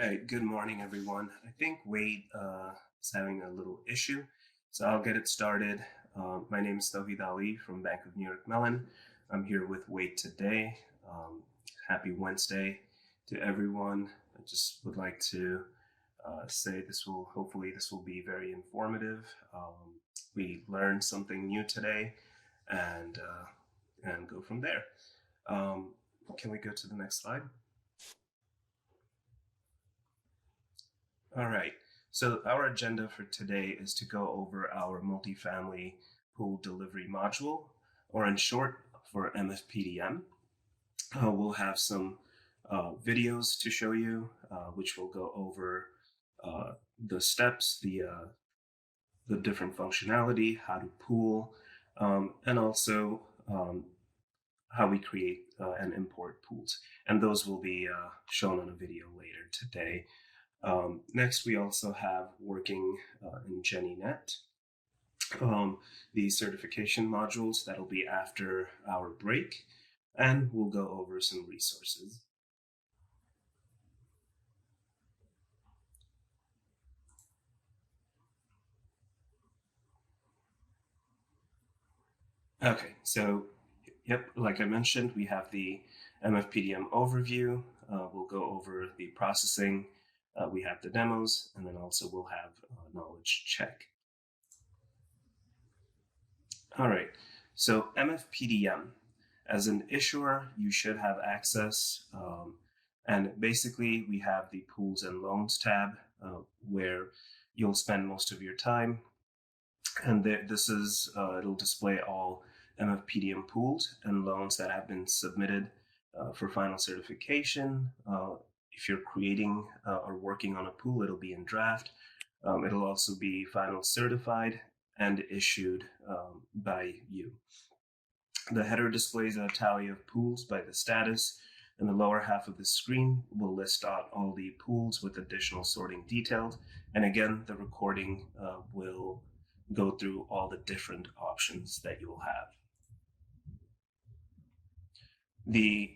right, good morning, everyone. I think Wade is having a little issue, so I'll get it started. My name is Tawhid Ali from Bank of New York Mellon. I'm here with Wade today. Happy Wednesday to everyone. I just would like to say hopefully this will be very informative. We learned something new today, and go from there. Can we go to the next slide? All right. So our agenda for today is to go over our multifamily pool delivery module, or in short, for MFPDM. We'll have some videos to show you, which will go over the steps, the different functionality, how to pool, and also how we create and import pools. And those will be shown on a video later today. Next, we also have working in GinnieNET, the certification modules. That'll be after our break, and we'll go over some resources. Okay, so yep, like I mentioned, we have the MFPDM overview. We'll go over the processing. We have the demos, and then also we'll have a knowledge check. All right, so MFPDM, as an issuer, you should have access. And basically, we have the pools and loans tab where you'll spend most of your time. And it'll display all MFPDM pools and loans that have been submitted for final certification. If you're creating or working on a pool, it'll be in draft. It'll also be final certified and issued by you. The header displays a tally of pools by the status, and the lower half of the screen will list out all the pools with additional sorting details. And again, the recording will go through all the different options that you will have. The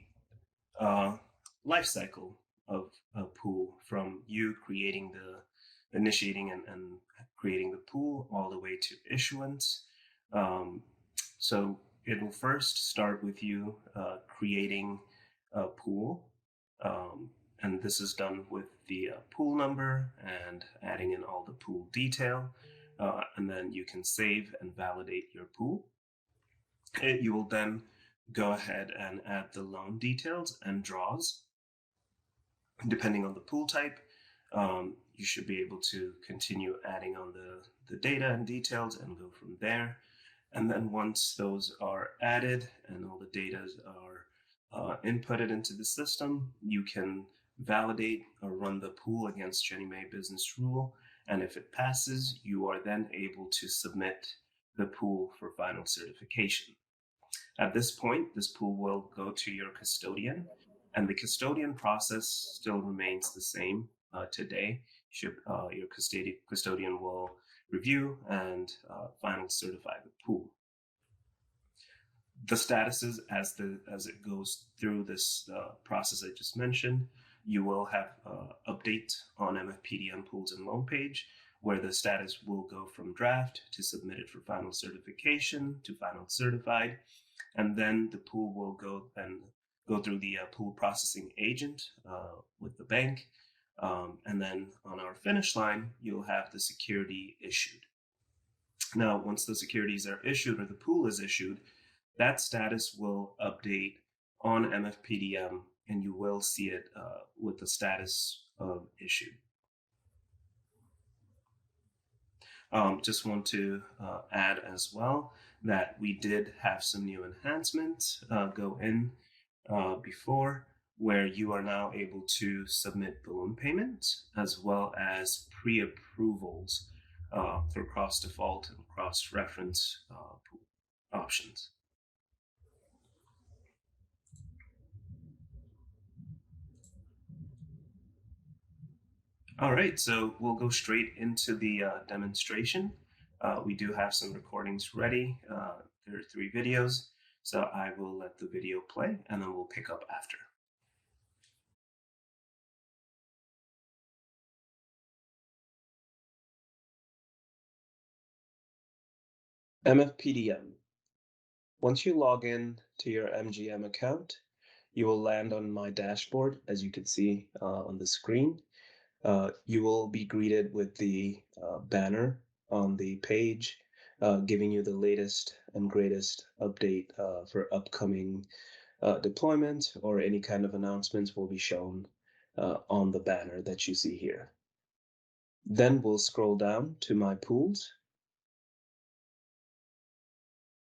life cycle of a pool, from you initiating and creating the pool all the way to issuance. So it will first start with you creating a pool, and this is done with the pool number and adding in all the pool detail, and then you can save and validate your pool. You will then go ahead and add the loan details and draws. Depending on the pool type, you should be able to continue adding on the data and details and go from there. And then once those are added and all the data are inputted into the system, you can validate or run the pool against GinnieNET business rule. And if it passes, you are then able to submit the pool for final certification. At this point, this pool will go to your custodian, and the custodian process still remains the same today. Your custodian will review and final certify the pool. The statuses, as it goes through this process I just mentioned, you will have update on MFPDM pools and loan page, where the status will go from draft to submitted for final certification to final certified, and then the pool will go through the pool processing agent with the bank, and then on our finish line, you'll have the security issued. Now, once the securities are issued or the pool is issued, that status will update on MFPDM, and you will see it with the status of issued. Just want to add as well that we did have some new enhancements go in before, where you are now able to submit balloon payments as well as pre-approvals for cross-default and cross-reference options. All right, so we'll go straight into the demonstration. We do have some recordings ready. There are 3 videos, so I will let the video play and then we'll pick up after. MFPDM. Once you log in to your MGM account, you will land on my dashboard, as you can see on the screen. You will be greeted with the banner on the page, giving you the latest and greatest update for upcoming deployment, or any kind of announcements will be shown on the banner that you see here. Then we'll scroll down to my pools.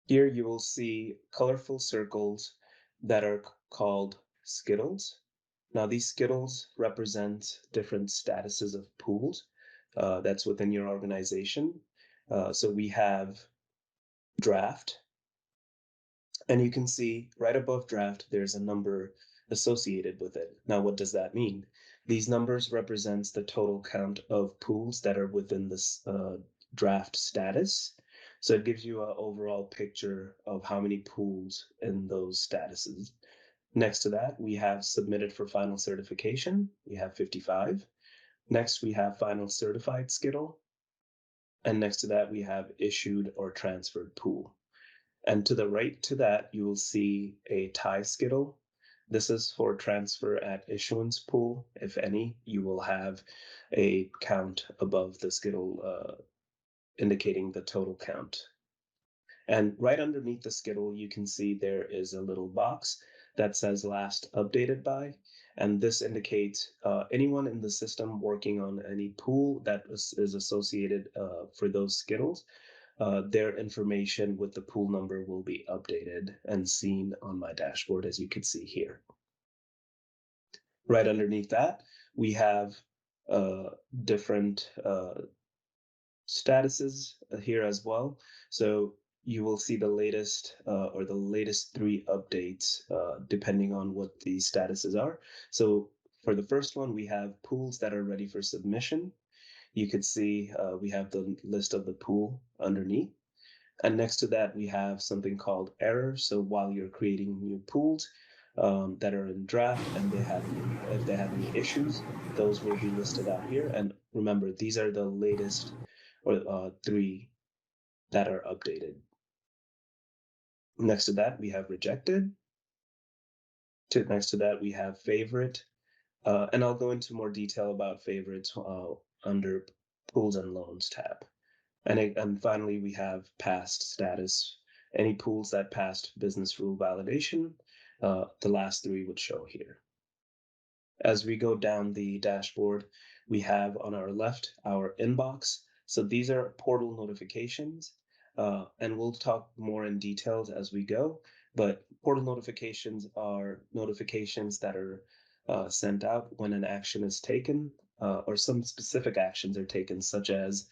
Here you will see colorful circles that are called skittles. Now these skittles represent different statuses of pools that's within your organization. So we have draft, and you can see right above draft, there's a number associated with it. Now, what does that mean? These numbers represents the total count of pools that are within this draft status. So it gives you an overall picture of how many pools in those statuses. Next to that, we have submitted for final certification. We have 55. Next, we have final certified skittle. And next to that, we have issued or transferred pool. And to the right to that, you will see a tie skittle. This is for transfer at issuance pool. If any, you will have a count above the skittle indicating the total count. And right underneath the skittle, you can see there is a little box that says last updated by. And this indicates anyone in the system working on any pool that is associated for those skittles. Their information with the pool number will be updated and seen on my dashboard, as you can see here. Right underneath that, we have different statuses here as well. So you will see the latest or the latest 3 updates depending on what the statuses are. So for the first one, we have pools that are ready for submission. You could see we have the list of the pool underneath. And next to that, we have something called errors. So while you're creating new pools that are in draft and if they have any issues, those will be listed out here. And remember, these are the latest or 3 that are updated. Next to that, we have rejected. Next to that, we have favorite. And I'll go into more detail about favorites under pools and loans tab. And finally, we have passed status. Any pools that passed business rule validation, the last 3 would show here. As we go down the dashboard, we have on our left our inbox. So these are portal notifications, and we'll talk more in details as we go. But portal notifications are notifications that are sent out when an action is taken, or some specific actions are taken, such as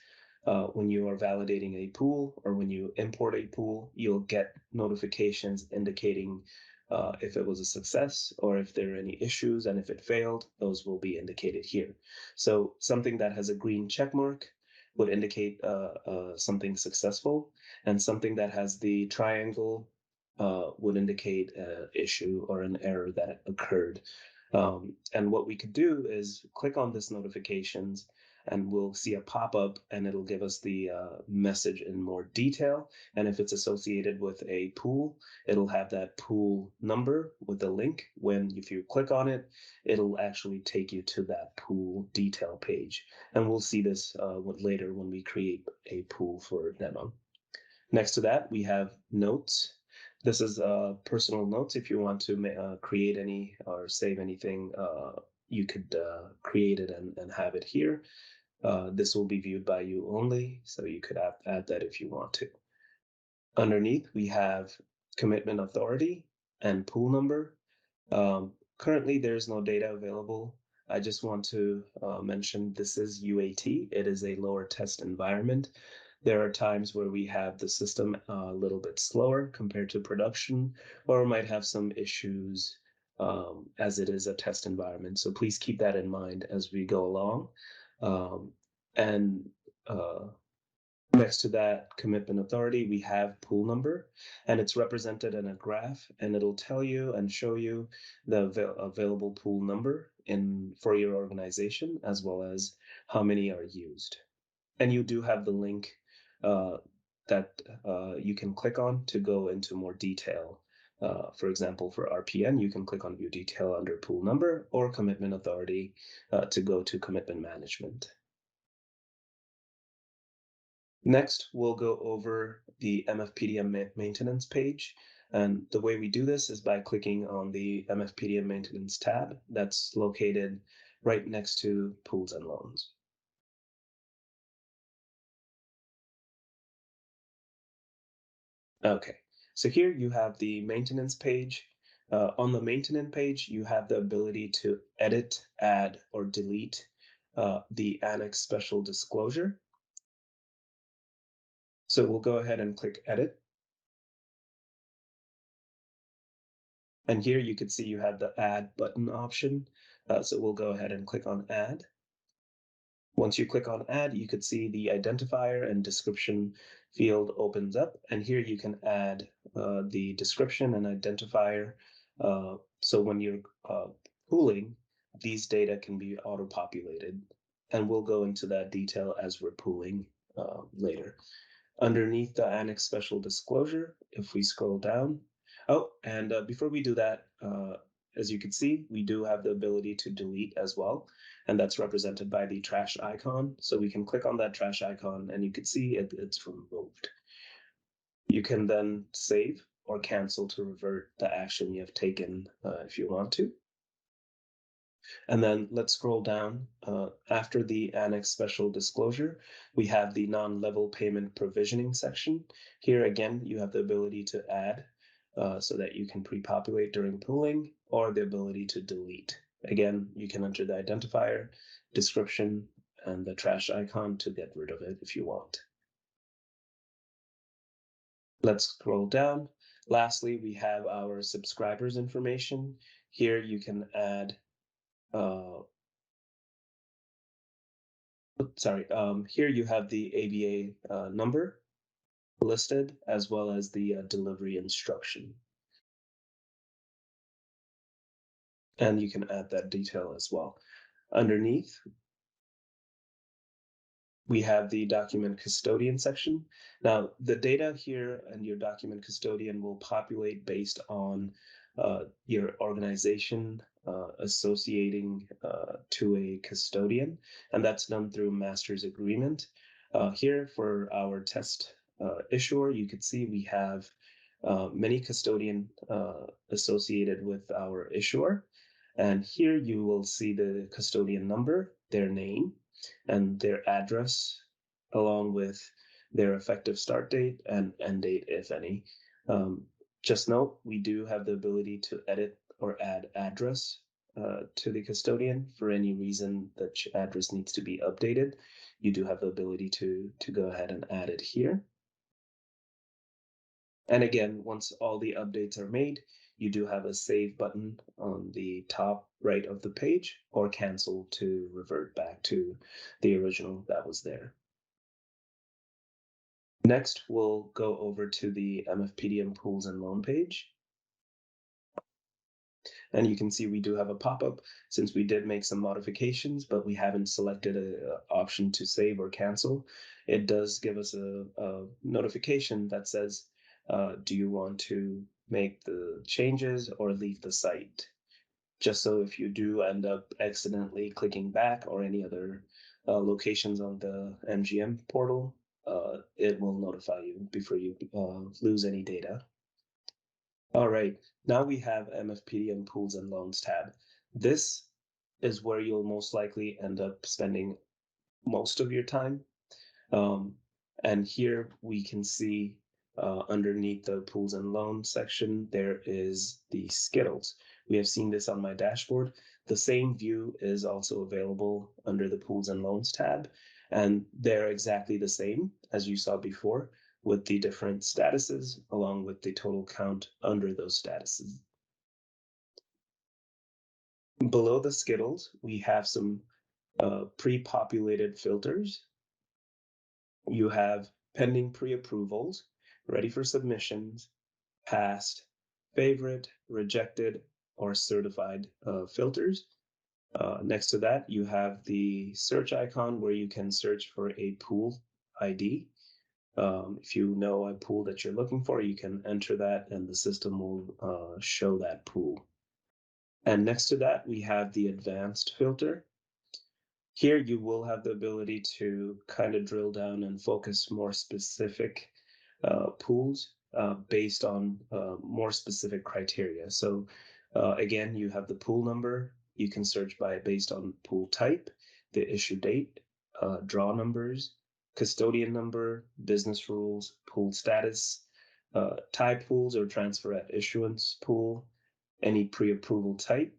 when you are validating a pool or when you import a pool, you'll get notifications indicating if it was a success or if there are any issues, and if it failed, those will be indicated here. So something that has a green check mark would indicate something successful, and something that has the triangle would indicate an issue or an error that occurred. And what we could do is click on this notifications, and we'll see a pop-up, and it'll give us the message in more detail. And if it's associated with a pool, it'll have that pool number with a link. If you click on it, it'll actually take you to that pool detail page. And we'll see this later when we create a pool for demo. Next to that, we have notes. This is personal notes. If you want to create any or save anything, you could create it and have it here. This will be viewed by you only, so you could add that if you want to. Underneath, we have commitment authority and pool number. Currently, there's no data available. I just want to mention this is UAT. It is a lower test environment. There are times where we have the system a little bit slower compared to production, or might have some issues as it is a test environment. So please keep that in mind as we go along. And next to that commitment authority, we have pool number, and it's represented in a graph, and it'll tell you and show you the available pool number for your organization, as well as how many are used. And you do have the link that you can click on to go into more detail. For example, for RPN, you can click on View Detail under Pool Number or Commitment Authority to go to Commitment Management. Next, we'll go over the MFPDM maintenance page. And the way we do this is by clicking on the MFPDM maintenance tab that's located right next to Pools and Loans. Okay, so here you have the maintenance page. On the maintenance page, you have the ability to edit, add, or delete the Annex Special Disclosure. So we'll go ahead and click Edit. And here you can see you have the Add button option. So we'll go ahead and click on Add. Once you click on Add, you could see the identifier and description field opens up. And here you can add the description and identifier. So when you're pooling, these data can be auto-populated. And we'll go into that detail as we're pooling later. Underneath the Annex Special Disclosure, if we scroll down. Oh, and before we do that, as you can see, we do have the ability to delete as well, and that's represented by the trash icon. So we can click on that trash icon and you can see it's removed. You can then save or cancel to revert the action you have taken if you want to. And then let's scroll down. After the Annex Special Disclosure, we have the non-level payment provisioning section. Here again, you have the ability to add so that you can pre-populate during pooling, or the ability to delete. Again, you can enter the identifier, description, and the trash icon to get rid of it if you want. Let's scroll down. Lastly, we have our subscribers information. Here you can add here you have the ABA number listed, as well as the delivery instruction. And you can add that detail as well. Underneath, we have the document custodian section. Now, the data here and your document custodian will populate based on your organization associating to a custodian, and that's done through master's agreement. Here for our test issuer, you can see we have many custodian associated with our issuer. And here you will see the custodian number, their name, and their address, along with their effective start date and end date, if any. Just note, we do have the ability to edit or add address to the custodian. For any reason that address needs to be updated, you do have the ability to go ahead and add it here. And again, once all the updates are made, you do have a save button on the top right of the page, or cancel to revert back to the original that was there. Next, we'll go over to the MFPDM Pools and Loan page. And you can see we do have a pop-up since we did make some modifications, but we haven't selected an option to save or cancel. It does give us a notification that says, do you want to make the changes or leave the site? Just so if you do end up accidentally clicking back or any other locations on the MGM portal, it will notify you before you lose any data. All right, now we have MFPDM Pools and Loans tab. This is where you'll most likely end up spending most of your time. And here we can see underneath the Pools and Loans section, there is the Skittles. We have seen this on my dashboard. The same view is also available under the Pools and Loans tab, and they're exactly the same as you saw before, with the different statuses along with the total count under those statuses. Below the Skittles, we have some pre-populated filters. You have pending pre-approvals, ready for submissions, passed, favorite, rejected, or certified filters. Next to that, you have the search icon where you can search for a pool ID. If you know a pool that you're looking for, you can enter that and the system will show that pool. And next to that, we have the advanced filter. Here you will have the ability to kind of drill down and focus more specific pools based on more specific criteria. So again, you have the pool number. You can search by based on pool type, the issue date, draw numbers, custodian number, business rules, pool status, tie pools or transfer at issuance pool, any pre-approval type,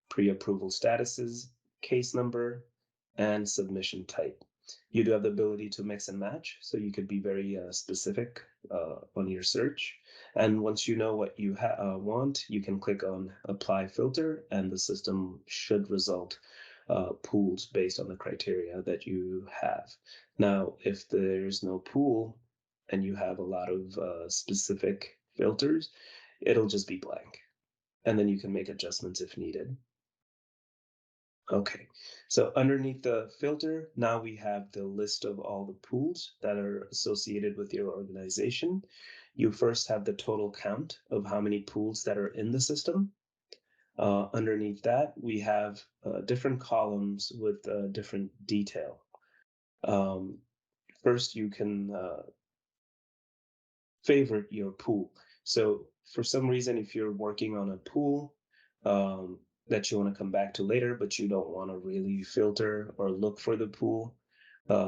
pre-approval statuses, case number, and submission type. You do have the ability to mix and match, so you could be very specific on your search. And once you know what you want, you can click on Apply Filter, and the system should result pools based on the criteria that you have. Now, if there's no pool and you have a lot of specific filters, it'll just be blank. And then you can make adjustments if needed. Okay, so underneath the filter, now we have the list of all the pools that are associated with your organization. You first have the total count of how many pools that are in the system. Underneath that, we have different columns with different detail. First, you can favorite your pool. So for some reason, if you're working on a pool, that you want to come back to later, but you don't want to really filter or look for the pool,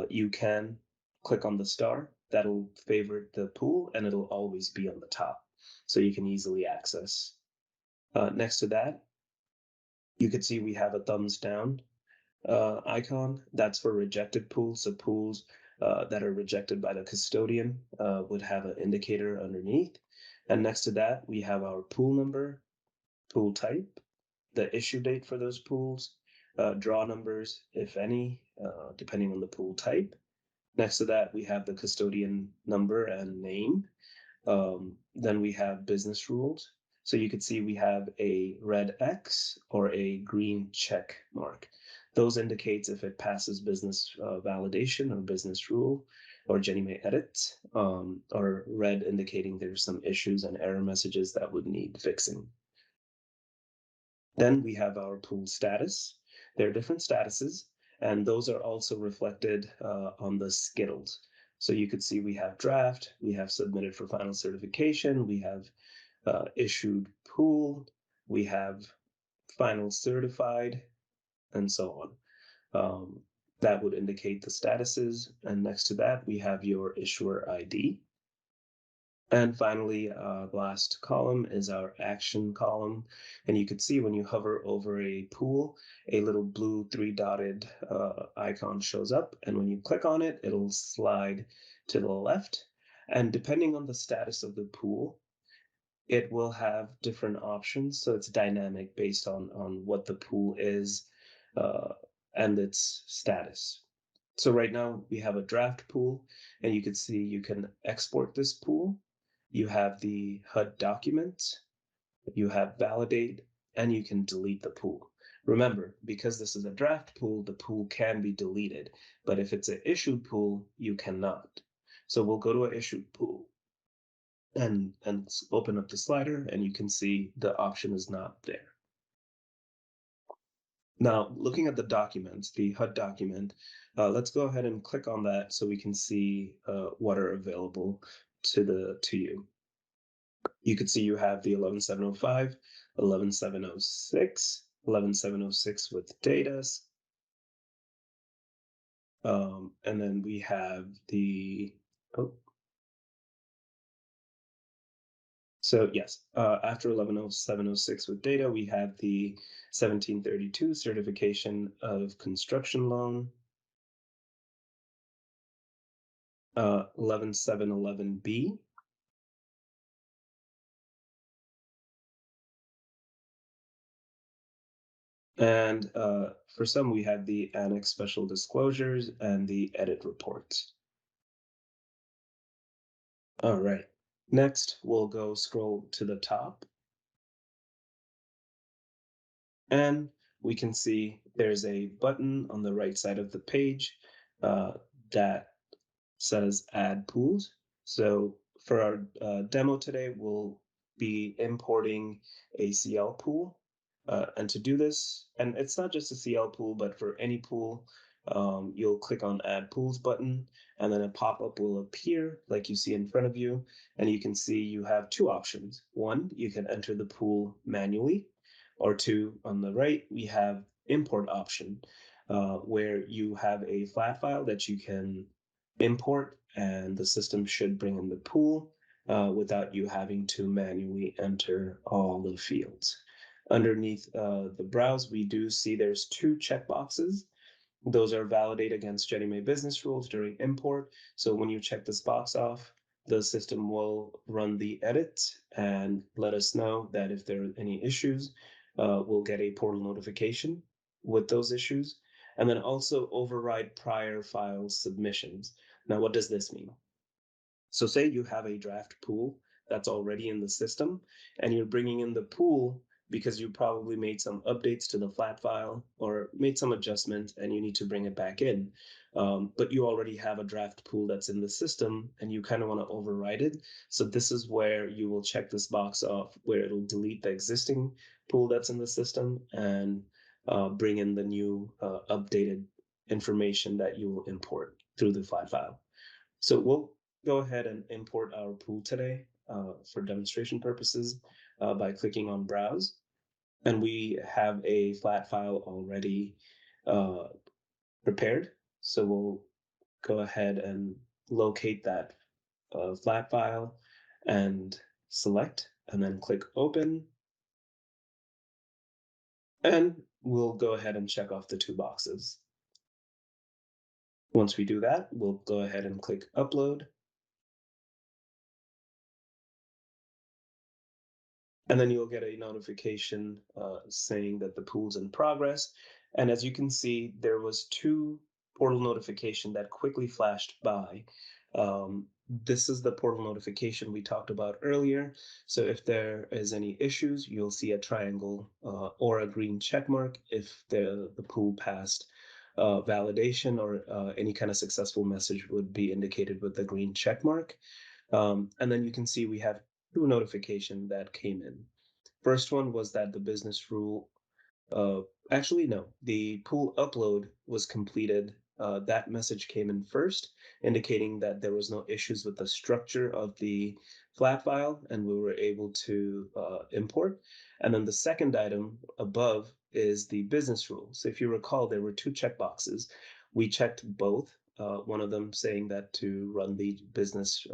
you can click on the star. That'll favorite the pool and it'll always be on the top. So you can easily access. Next to that, you can see we have a thumbs down icon. That's for rejected pools. So pools that are rejected by the custodian would have an indicator underneath. And next to that, we have our pool number, pool type, the issue date for those pools, draw numbers, if any, depending on the pool type. Next to that, we have the custodian number and name. Then we have business rules. So you can see we have a red X or a green check mark. Those indicates if it passes business validation or business rule or GinnieNET edit, or red indicating there's some issues and error messages that would need fixing. Then we have our pool status. There are different statuses, and those are also reflected on the Skittles. So you could see we have draft, we have submitted for final certification, we have issued pool, we have final certified, and so on. That would indicate the statuses. And next to that, we have your issuer ID. And finally, the last column is our action column. And you can see when you hover over a pool, a little blue three-dotted icon shows up. And when you click on it, it'll slide to the left. And depending on the status of the pool, it will have different options. So it's dynamic based on what the pool is and its status. So right now we have a draft pool, and you can see you can export this pool. You have the HUD document, you have validate, and you can delete the pool. Remember, because this is a draft pool, the pool can be deleted, but if it's an issued pool, you cannot. So we'll go to an issued pool and open up the slider, and you can see the option is not there. Now, looking at the documents, the HUD document, let's go ahead and click on that so we can see what are available to you. You could see you have the 11705, 11706, 11706 with data. And then we have the, so yes, after 11706 with data, we have the 1732 certification of construction loan, 11711B, and for some we have the annex special disclosures and the edit reports. All right, next we'll go scroll to the top, and we can see there's a button on the right side of the page that says add pools. So for our demo today, we'll be importing a CL pool. And to do this, and it's not just a CL pool, but for any pool, you'll click on Add Pools button, and then a pop-up will appear like you see in front of you, and you can see you have two options. One, you can enter the pool manually, or two, on the right, we have import option, where you have a flat file that you can import, and the system should bring in the pool without you having to manually enter all the fields. Underneath the browse, we do see there's two checkboxes. Those are validate against GinnieNET business rules during import. So when you check this box off, the system will run the edit and let us know that if there are any issues, we'll get a portal notification with those issues. And then also override prior file submissions. Now, what does this mean? So say you have a draft pool that's already in the system, and you're bringing in the pool because you probably made some updates to the flat file or made some adjustments and you need to bring it back in. But you already have a draft pool that's in the system and you kind of want to override it. So this is where you will check this box off where it'll delete the existing pool that's in the system and bring in the new updated information that you will import through the flat file. So we'll go ahead and import our pool today for demonstration purposes by clicking on Browse. And we have a flat file already prepared. So we'll go ahead and locate that flat file and select, and then click Open. And we'll go ahead and check off the two boxes. Once we do that, we'll go ahead and click Upload. And then you'll get a notification saying that the pool's in progress. And as you can see, there was two portal notification that quickly flashed by. This is the portal notification we talked about earlier. So if there is any issues, you'll see a triangle or a green check mark if the pool passed validation, or any kind of successful message would be indicated with the green check mark. And then you can see we have two notifications that came in. First one was that the business rule, actually, no, the pool upload was completed. That message came in first, indicating that there was no issues with the structure of the flat file and we were able to import. And then the second item above is the business rule. So if you recall, there were two checkboxes. We checked both. One of them saying that to run the business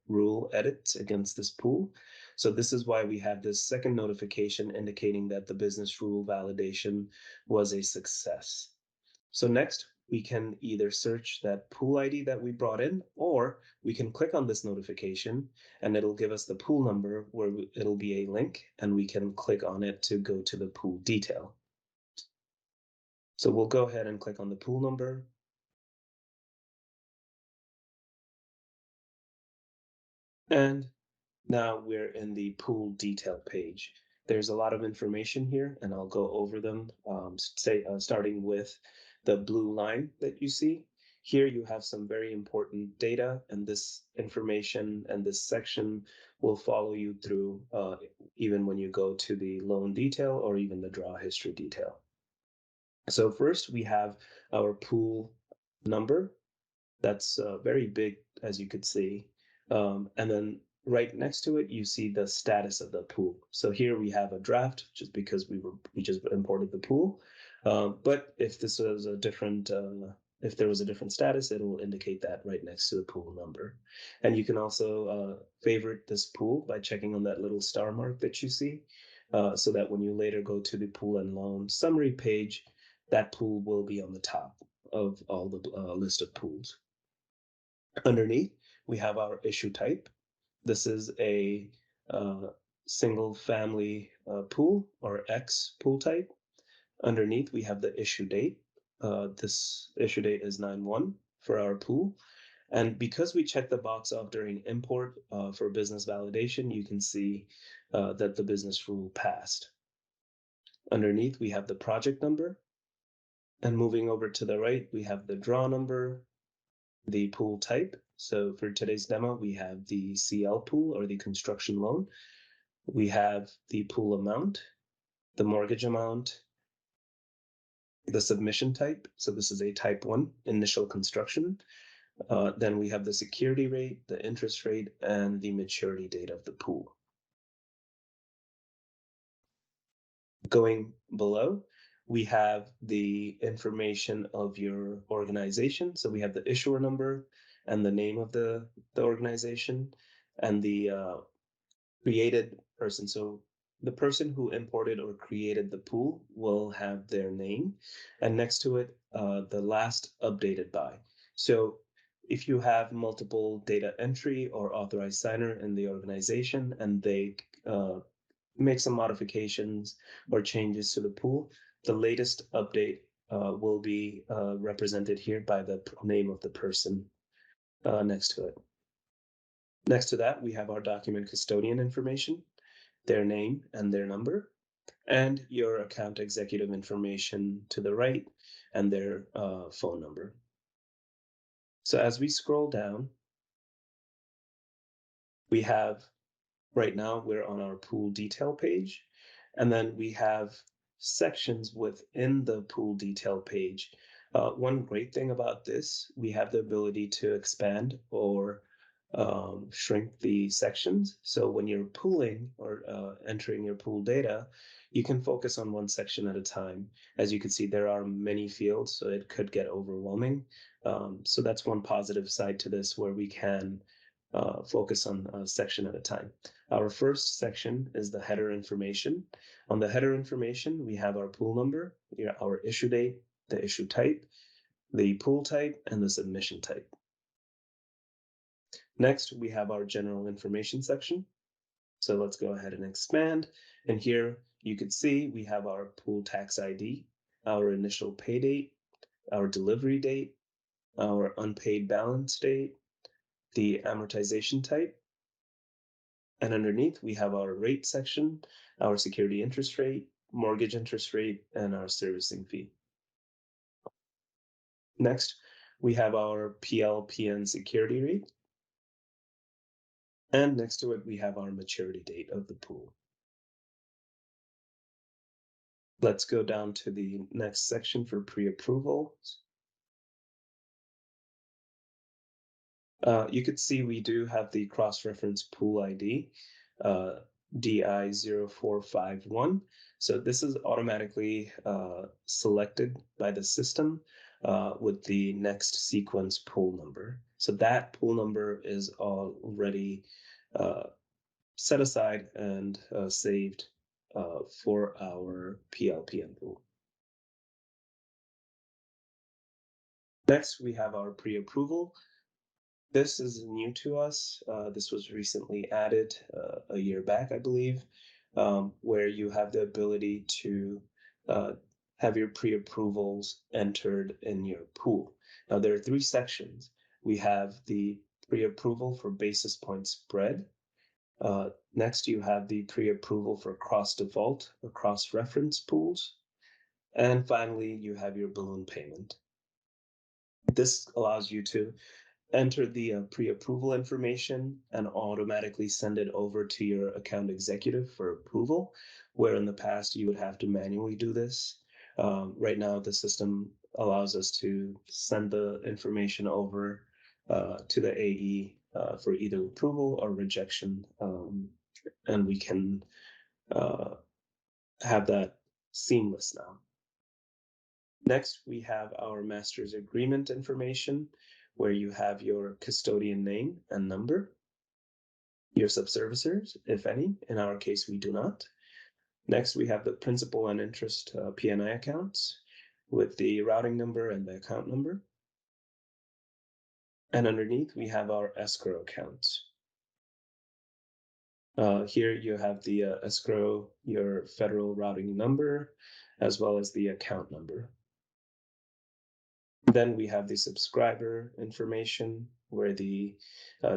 rule edit against this pool. So this is why we have this second notification indicating that the business rule validation was a success. So next, we can either search that pool ID that we brought in, or we can click on this notification and it'll give us the pool number where it'll be a link and we can click on it to go to the pool detail. So we'll go ahead and click on the pool number. And now we're in the pool detail page. There's a lot of information here, and I'll go over them, starting with the blue line that you see. Here you have some very important data, and this information and this section will follow you through even when you go to the loan detail or even the draw history detail. So first we have our pool number. That's very big, as you could see. And then right next to it, you see the status of the pool. So here we have a draft, just because we just imported the pool. But if this was a different, if there was a different status, it will indicate that right next to the pool number. And you can also favorite this pool by checking on that little star mark that you see, so that when you later go to the pool and loan summary page, that pool will be on the top of all the list of pools. Underneath, we have our issue type. This is a single family pool, or X pool type. Underneath, we have the issue date. This issue date is 9/1 for our pool. And because we checked the box off during import for business validation, you can see that the business rule passed. Underneath, we have the project number. And moving over to the right, we have the draw number. the pool type. So for today's demo, we have the CL pool, or the construction loan. We have the pool amount, the mortgage amount, the submission type. So this is a type 1 initial construction. Then we have the security rate, the interest rate, and the maturity date of the pool. Going below, we have the information of your organization. So we have the issuer number and the name of the organization, and the created person. So the person who imported or created the pool will have their name, and next to it, the last updated by. So if you have multiple data entry or authorized signer in the organization, and they make some modifications or changes to the pool, the latest update will be represented here by the name of the person next to it. Next to that, we have our document custodian information, their name and their number, and your account executive information to the right, and their phone number. So as we scroll down, we have, right now, we're on our pool detail page, and then we have sections within the pool detail page. One great thing about this, we have the ability to expand or shrink the sections. So when you're pooling or entering your pool data, you can focus on one section at a time. As you can see, there are many fields, so it could get overwhelming. So that's one positive side to this, where we can focus on a section at a time. Our first section is the header information. On the header information, we have our pool number, our issue date, the issue type, the pool type, and the submission type. Next, we have our general information section. So let's go ahead and expand. And here you can see we have our pool tax ID, our initial pay date, our delivery date, our unpaid balance date, the amortization type. And underneath, we have our rate section, our security interest rate, mortgage interest rate, and our servicing fee. Next, we have our PLPN security rate. And next to it, we have our maturity date of the pool. Let's go down to the next section for pre-approval. You could see we do have the cross-reference pool ID, DI0451. So this is automatically selected by the system with the next sequence pool number. So that pool number is already set aside and saved for our PLPN pool. Next, we have our pre-approval. This is new to us. This was recently added a year back, I believe, where you have the ability to have your pre-approvals entered in your pool. Now, there are 3 sections. We have the pre-approval for basis point spread. Next, you have the pre-approval for cross-default or cross-reference pools. And finally, you have your balloon payment. This allows you to enter the pre-approval information and automatically send it over to your account executive for approval, where in the past you would have to manually do this. Right now, the system allows us to send the information over to the AE for either approval or rejection, and we can have that seamless now. Next, we have our master's agreement information, where you have your custodian name and number, your subservicers, if any. In our case, we do not. Next, we have the principal and interest P&I accounts with the routing number and the account number. And underneath, we have our escrow accounts. Here you have the escrow, your federal routing number, as well as the account number. Then we have the subscriber information, where the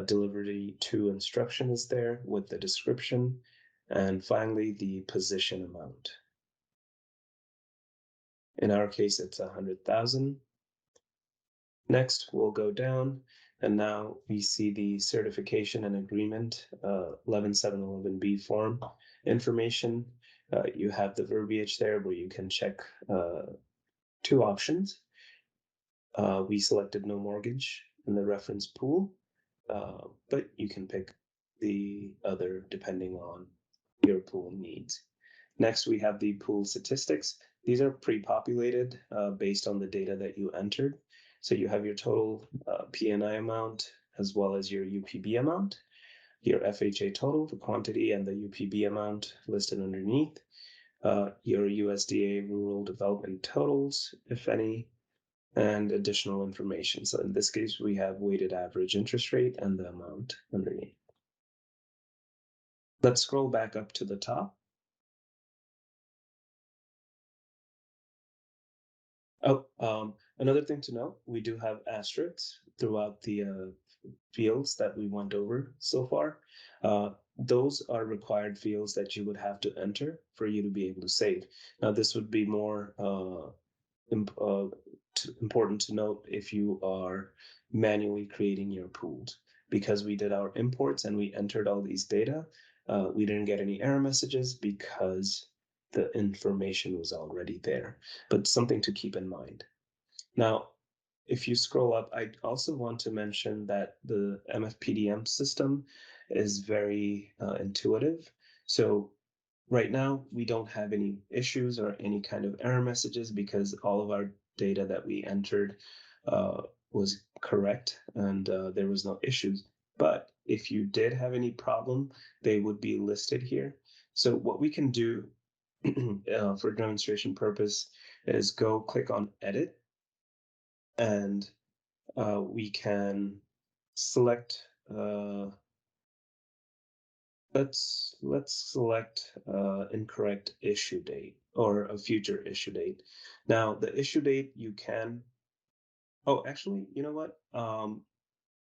delivery to instruction is there with the description, and finally the position amount. In our case, it's 100,000. Next, we'll go down, and now we see the certification and agreement 11711B form information. You have the verbiage there where you can check two options. We selected no mortgage in the reference pool, but you can pick the other depending on your pool needs. Next, we have the pool statistics. These are pre-populated based on the data that you entered. So you have your total P&I amount as well as your UPB amount, your FHA total, the quantity, and the UPB amount listed underneath, your USDA rural development totals, if any, and additional information. So in this case, we have weighted average interest rate and the amount underneath. Let's scroll back up to the top. Another thing to note, we do have asterisks throughout the fields that we went over so far. Those are required fields that you would have to enter for you to be able to save. Now, this would be more important to note if you are manually creating your pools. Because we did our imports and we entered all these data, we didn't get any error messages because the information was already there. But something to keep in mind. Now, if you scroll up, I also want to mention that the MFPDM system is very intuitive. So right now, we don't have any issues or any kind of error messages because all of our data that we entered was correct and there was no issues. But if you did have any problem, they would be listed here. So what we can do for demonstration purpose is go click on edit, and we can select let's select incorrect issue date or a future issue date. Now the issue date you can, oh actually, you know what,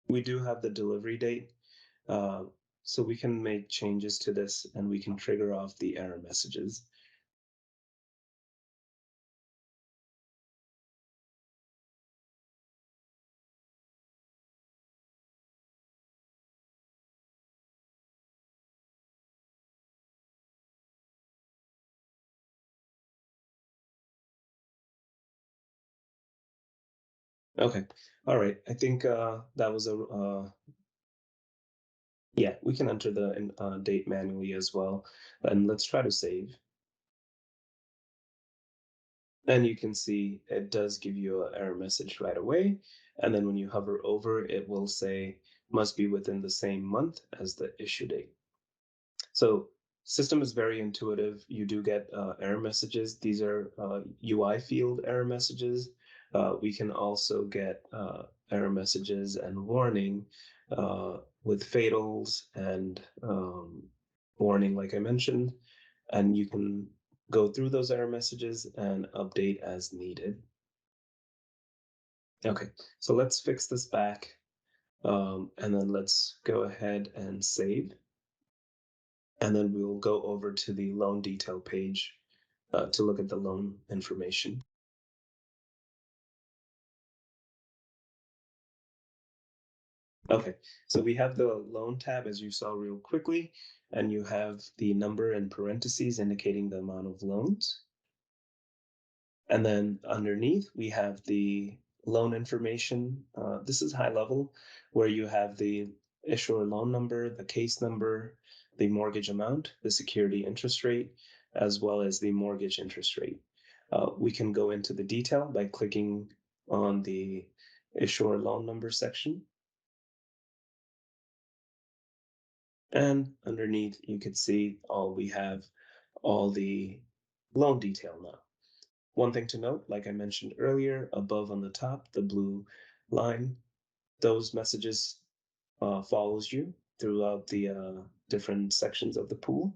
we do have the delivery date, uh, so we can make changes to this and we can trigger off the error messages. Okay, all right, I think that was a yeah, we can enter the date manually as well, and let's try to save. And you can see it does give you an error message right away. And then when you hover over, it will say must be within the same month as the issue date. So system is very intuitive. You do get error messages. These are UI field error messages. We can also get error messages and warning with fatals and warning, like I mentioned. And you can go through those error messages and update as needed. Okay, so let's fix this back, and then let's go ahead and save. And then we will go over to the loan detail page to look at the loan information. Okay, so we have the loan tab as you saw real quickly, and you have the number in parentheses indicating the amount of loans. And then underneath, we have the loan information. This is high level, where you have the issuer loan number, the case number, the mortgage amount, the security interest rate, as well as the mortgage interest rate. We can go into the detail by clicking on the issuer loan number section. And underneath, you can see we have all the loan detail now. One thing to note, like I mentioned earlier, above on the top, the blue line, those messages follows you throughout the different sections of the pool.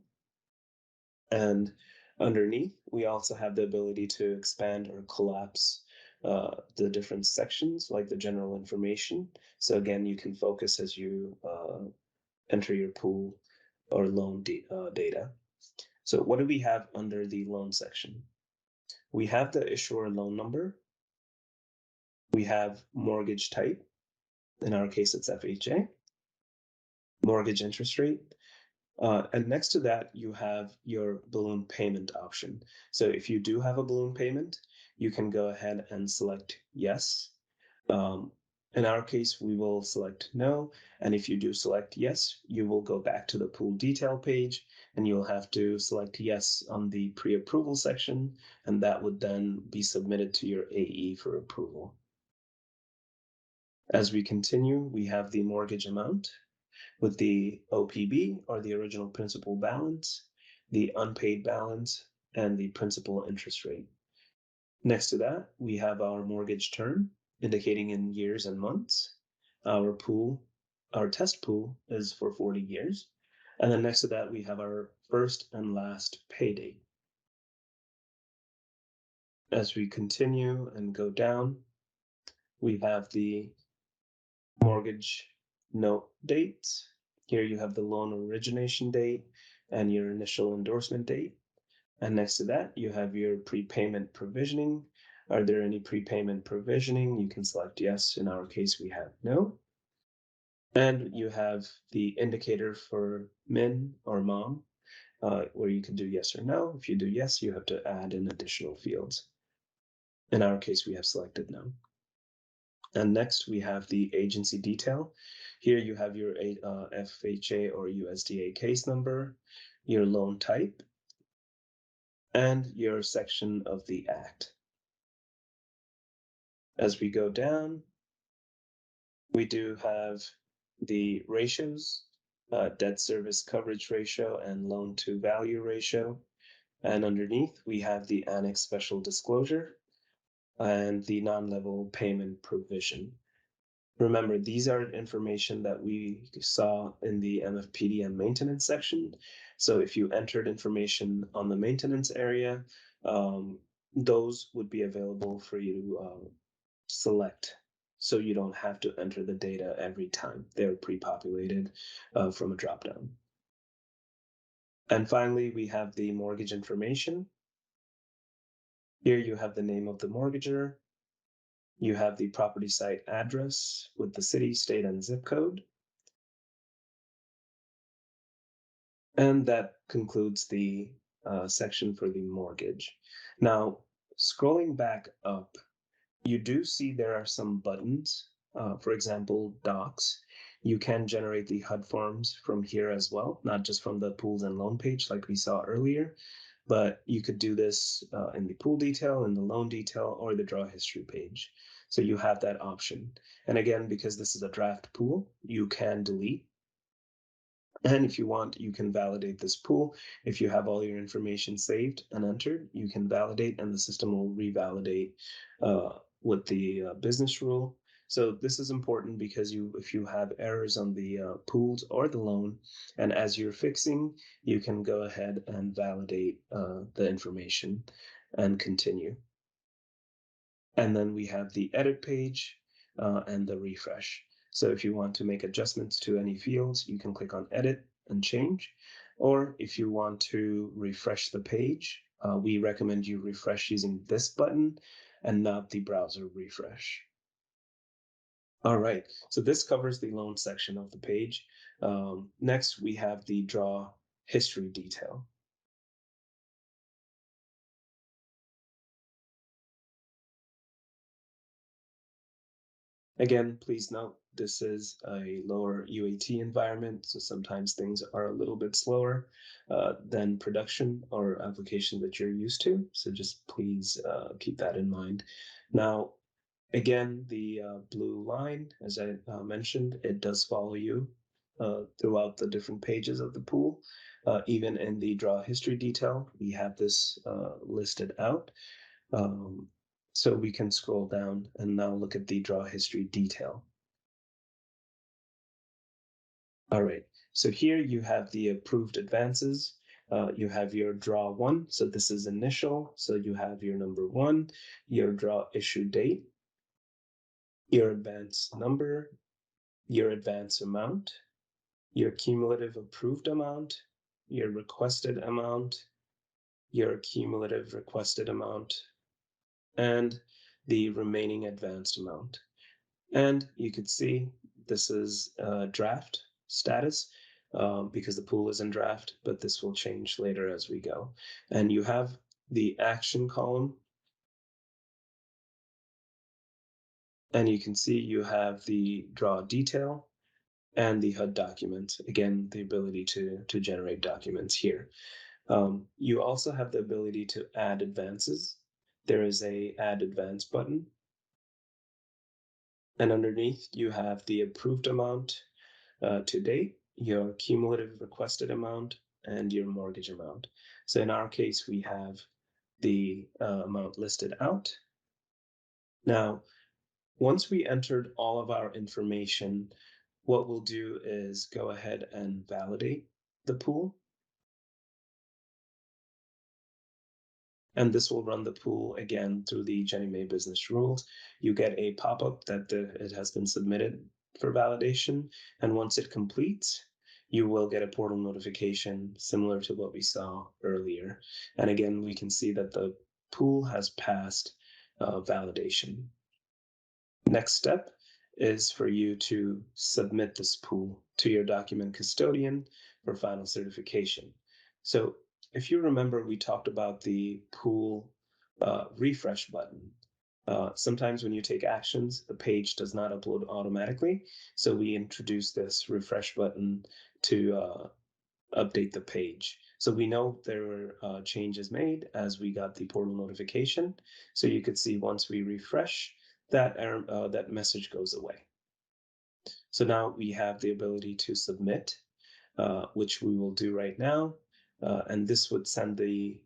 And underneath, we also have the ability to expand or collapse the different sections, like the general information. So again, you can focus as you enter your pool or loan data. So what do we have under the loan section? We have the issuer loan number, We have mortgage type. In our case, it's FHA. Mortgage interest rate. And next to that, you have your balloon payment option. So if you do have a balloon payment, you can go ahead and select yes. In our case, we will select no. And if you do select yes, you will go back to the pool detail page and you'll have to select yes on the pre-approval section. And that would then be submitted to your AE for approval. As we continue, we have the mortgage amount with the OPB, or the original principal balance, the unpaid balance, and the principal interest rate. Next to that, we have our mortgage term, indicating in years and months. Our test pool is for 40 years. And then next to that, we have our first and last pay date. As we continue and go down, we have the mortgage note dates. Here you have the loan origination date and your initial endorsement date. And next to that, you have your prepayment provisioning. Are there any prepayment provisioning? You can select yes. In our case, we have no. And you have the indicator for min or mom, where you can do yes or no. If you do yes, you have to add in additional fields. In our case, we have selected no. And next, we have the agency detail. Here you have your FHA or USDA case number, your loan type, and your section of the Act. As we go down, we do have the ratios, debt service coverage ratio and loan to value ratio. And underneath, we have the annex special disclosure and the non-level payment provision. Remember, these are information that we saw in the MFPDM maintenance section. So if you entered information on the maintenance area, those would be available for you to select. So you don't have to enter the data every time. They're pre-populated from a dropdown. And finally, we have the mortgage information. Here you have the name of the mortgager. You have the property site address with the city, state, and zip code. And that concludes the section for the mortgage. Now, scrolling back up, you do see there are some buttons. For example, docs. You can generate the HUD forms from here as well, not just from the pools and loan page like we saw earlier, but you could do this in the pool detail, in the loan detail, or the draw history page. So you have that option. And again, because this is a draft pool, you can delete. And if you want, you can validate this pool. If you have all your information saved and entered, you can validate and the system will revalidate with the business rule. So this is important because if you have errors on the pools or the loan, and as you're fixing, you can go ahead and validate the information and continue. And then we have the edit page and the refresh. So if you want to make adjustments to any fields, you can click on edit and change. Or if you want to refresh the page, we recommend you refresh using this button and not the browser refresh. All right, so this covers the loan section of the page. Next, we have the draw history detail. Again, please note, this is a lower UAT environment, so sometimes things are a little bit slower than production or application that you're used to. So just please keep that in mind. Now, again, the blue line, as I mentioned, it does follow you throughout the different pages of the pool. Even in the draw history detail, we have this listed out. So we can scroll down and now look at the draw history detail. All right, so here you have the approved advances. You have your draw one, so this is initial. So you have your number one, your draw issue date, your advance number, your advance amount, your cumulative approved amount, your requested amount, your cumulative requested amount, and the remaining advanced amount. And you could see this is draft status because the pool is in draft, but this will change later as we go. And you have the action column. And you can see you have the draw detail and the HUD document. Again, the ability to generate documents here. You also have the ability to add advances. There is a add advance button. And underneath you have the approved amount to date, your cumulative requested amount, and your mortgage amount. So in our case, we have the amount listed out. Now, once we entered all of our information, what we'll do is go ahead and validate the pool. And this will run the pool again through the GinnieNET business rules. You get a pop-up that it has been submitted for validation. And once it completes, you will get a portal notification similar to what we saw earlier. And again, we can see that the pool has passed validation. Next step is for you to submit this pool to your document custodian for final certification. So if you remember, we talked about the pool refresh button. Sometimes when you take actions, the page does not upload automatically. So we introduced this refresh button to update the page. So we know there were changes made as we got the portal notification. So you could see once we refresh, that message goes away. So now we have the ability to submit, which we will do right now. And this would send the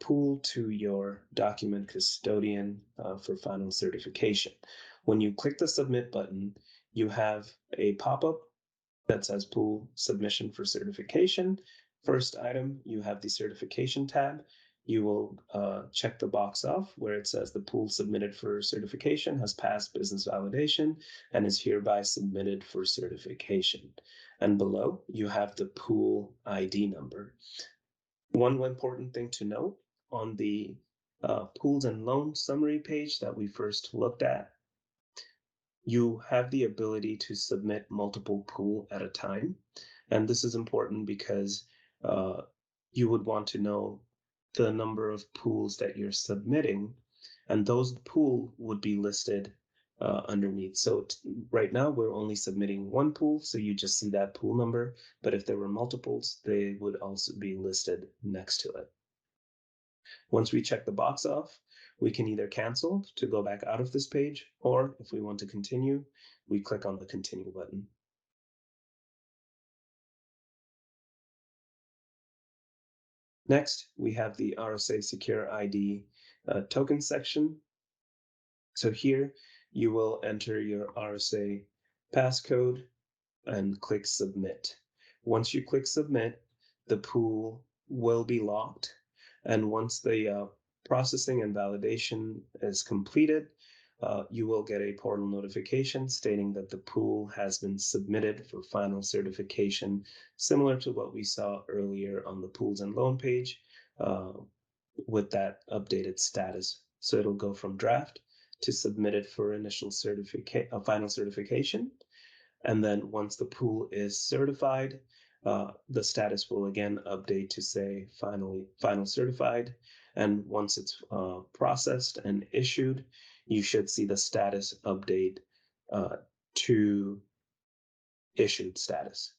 pool to your document custodian for final certification. When you click the submit button, you have a pop-up that says pool submission for certification. First item, you have the certification tab. You will check the box off where it says the pool submitted for certification has passed business validation and is hereby submitted for certification. And below, you have the pool ID number. One important thing to note on the pools and loans summary page that we first looked at, you have the ability to submit multiple pool at a time. And this is important because you would want to know the number of pools that you're submitting, and those pool would be listed underneath. So right now we're only submitting one pool, so you just see that pool number, but if there were multiples, they would also be listed next to it. Once we check the box off, we can either cancel to go back out of this page, or if we want to continue, we click on the continue button. Next, we have the RSA Secure ID token section. So here you will enter your RSA passcode and click submit. Once you click submit, the pool will be locked. And once the processing and validation is completed, you will get a portal notification stating that the pool has been submitted for final certification, similar to what we saw earlier on the pools and loan page with that updated status. So it'll go from draft to submitted for initial final certification. And then once the pool is certified, the status will again update to say final certified. And once it's processed and issued, you should see the status update to issued status.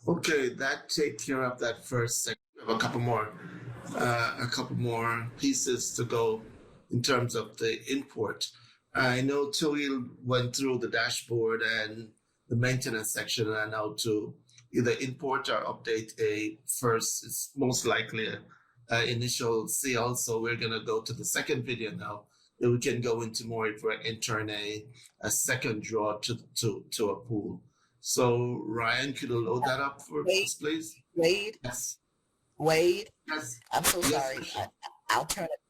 Okay, that takes care of that first section. We have a couple more pieces to go in terms of the import. I know Tuli went through the dashboard and the maintenance section, and now to either import or update a first, it's most likely a initial CL. So we're gonna go to the second video now then we can go into more if we're entering a second draw to a pool. So Ryan, could you load that up for Wade, us, please? Wade, Yes. Wade. Yes. I'm so Yes, sorry. Michelle. I'll turn it.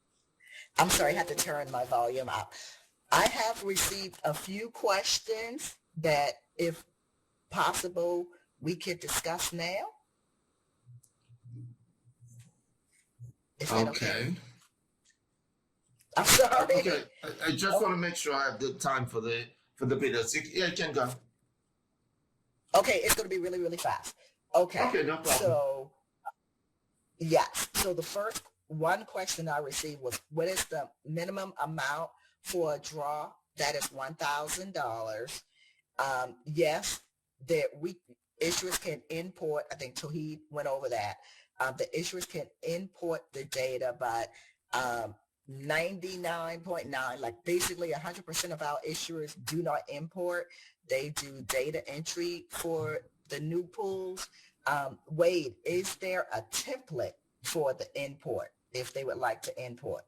I'm sorry, I had to turn my volume up. I have received a few questions that, if possible, we could discuss now. Is that okay? Okay. I'm sorry. Okay. I just want to make sure I have the time for the videos. Yeah, you can go. Okay, it's going to be really, really fast. Okay. Okay, no problem. So, yes. So the first one question I received was, what is the minimum amount for a draw? That is $1,000. Yes, that we issuers can import. I think Tawheed went over that. The issuers can import the data, but 99.9, like basically 100% of our issuers do not import. They do data entry for the new pools. Wade, is there a template for the import if they would like to import?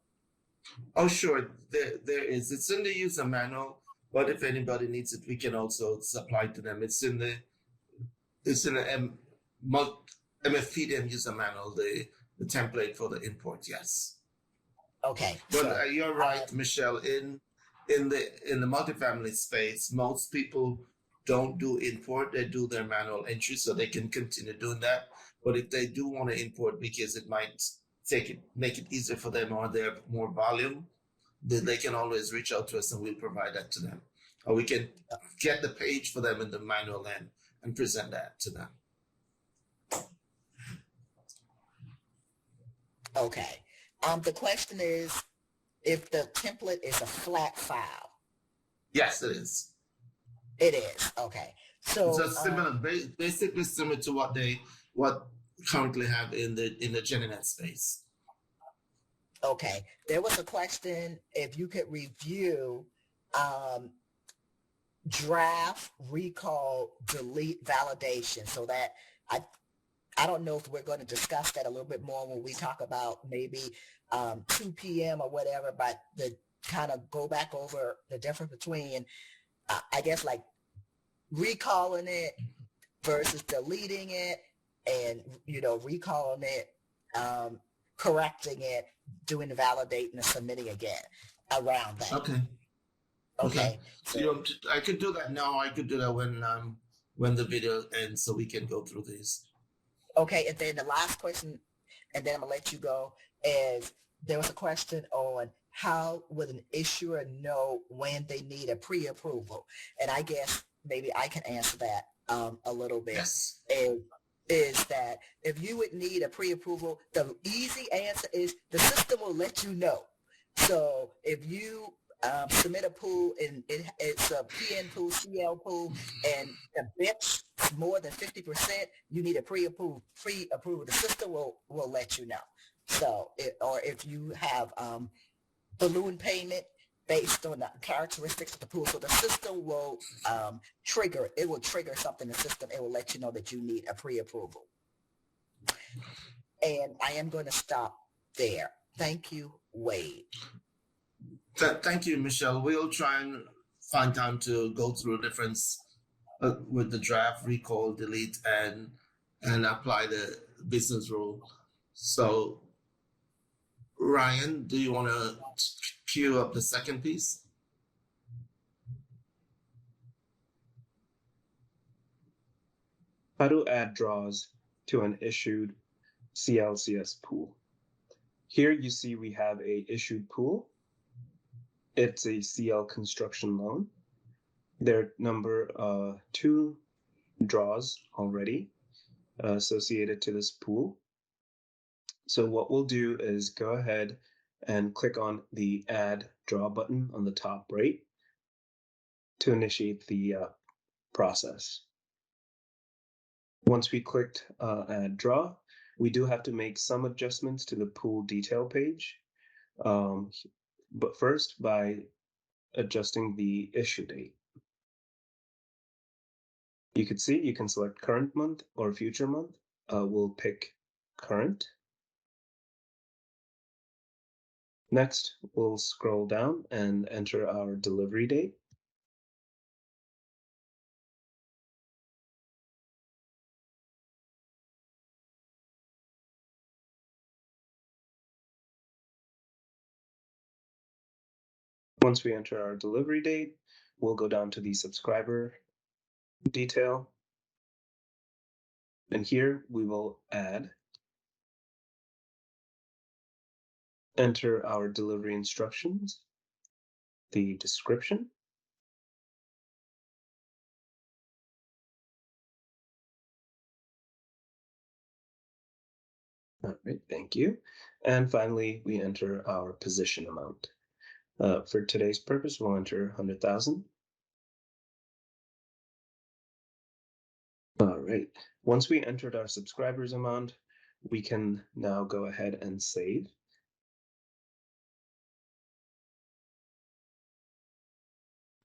Oh, sure. There is. It's in the user manual, but if anybody needs it, we can also supply to them. It's in the MFPDM user manual, the template for the import. Yes. Okay. But So, you're right, Michelle. In the multifamily space, most people don't do import; they do their manual entry, so they can continue doing that. But if they do want to import, because it might make it easier for them, or they have more volume, then they can always reach out to us, and we'll provide that to them, or we can get the page for them in the manual and present that to them. okay. The question is if the template is a flat file. Yes, it is. It is. Okay. So So similar, basically similar to what currently have in the GinnieNET space. okay. There was a question if you could review draft, recall, delete, validation. So that I don't know if we're going to discuss that a little bit more when we talk about maybe 2 p.m. or whatever, but the kind of go back over the difference between, I guess, like recalling it versus deleting it, and, recalling it, correcting it, doing the validating and submitting again around that. Okay. Okay. So I could do that now. I could do that when the video ends, so we can go through these. Okay, and then the last question, and then I'm gonna let you go, is there was a question on how would an issuer know when they need a pre-approval? And I guess maybe I can answer that a little bit. Yes. Is that if you would need a pre-approval, the easy answer is the system will let you know. So if you submit a pool and it's a PN pool, CL pool, and the BIP's more than 50%, you need a pre-approval. The system will let you know. So, or if you have balloon payment based on the characteristics of the pool, so the system will trigger. It will trigger something in the system. It will let you know that you need a pre-approval. And I am going to stop there. Thank you, Wade. Thank you, Michelle. We'll try and find time to go through a difference with the draft, recall, delete, and apply the business rule. So, Ryan, do you want to cue up the second piece? How to add draws to an issued CLCS pool. Here you see we have a issued pool. It's a CL construction loan. There are number 2 draws already associated to this pool. So what we'll do is go ahead and click on the Add Draw button on the top right to initiate the process. Once we clicked Add Draw, we do have to make some adjustments to the pool detail page. But first, by adjusting the issue date. You can see you can select current month or future month. We'll pick current. Next, we'll scroll down and enter our delivery date. Once we enter our delivery date, we'll go down to the subscriber detail. And here we will enter our delivery instructions, the description, all right, thank you. And finally, we enter our position amount. For today's purpose, we'll enter 100,000. All right, once we entered our subscribers amount, we can now go ahead and save.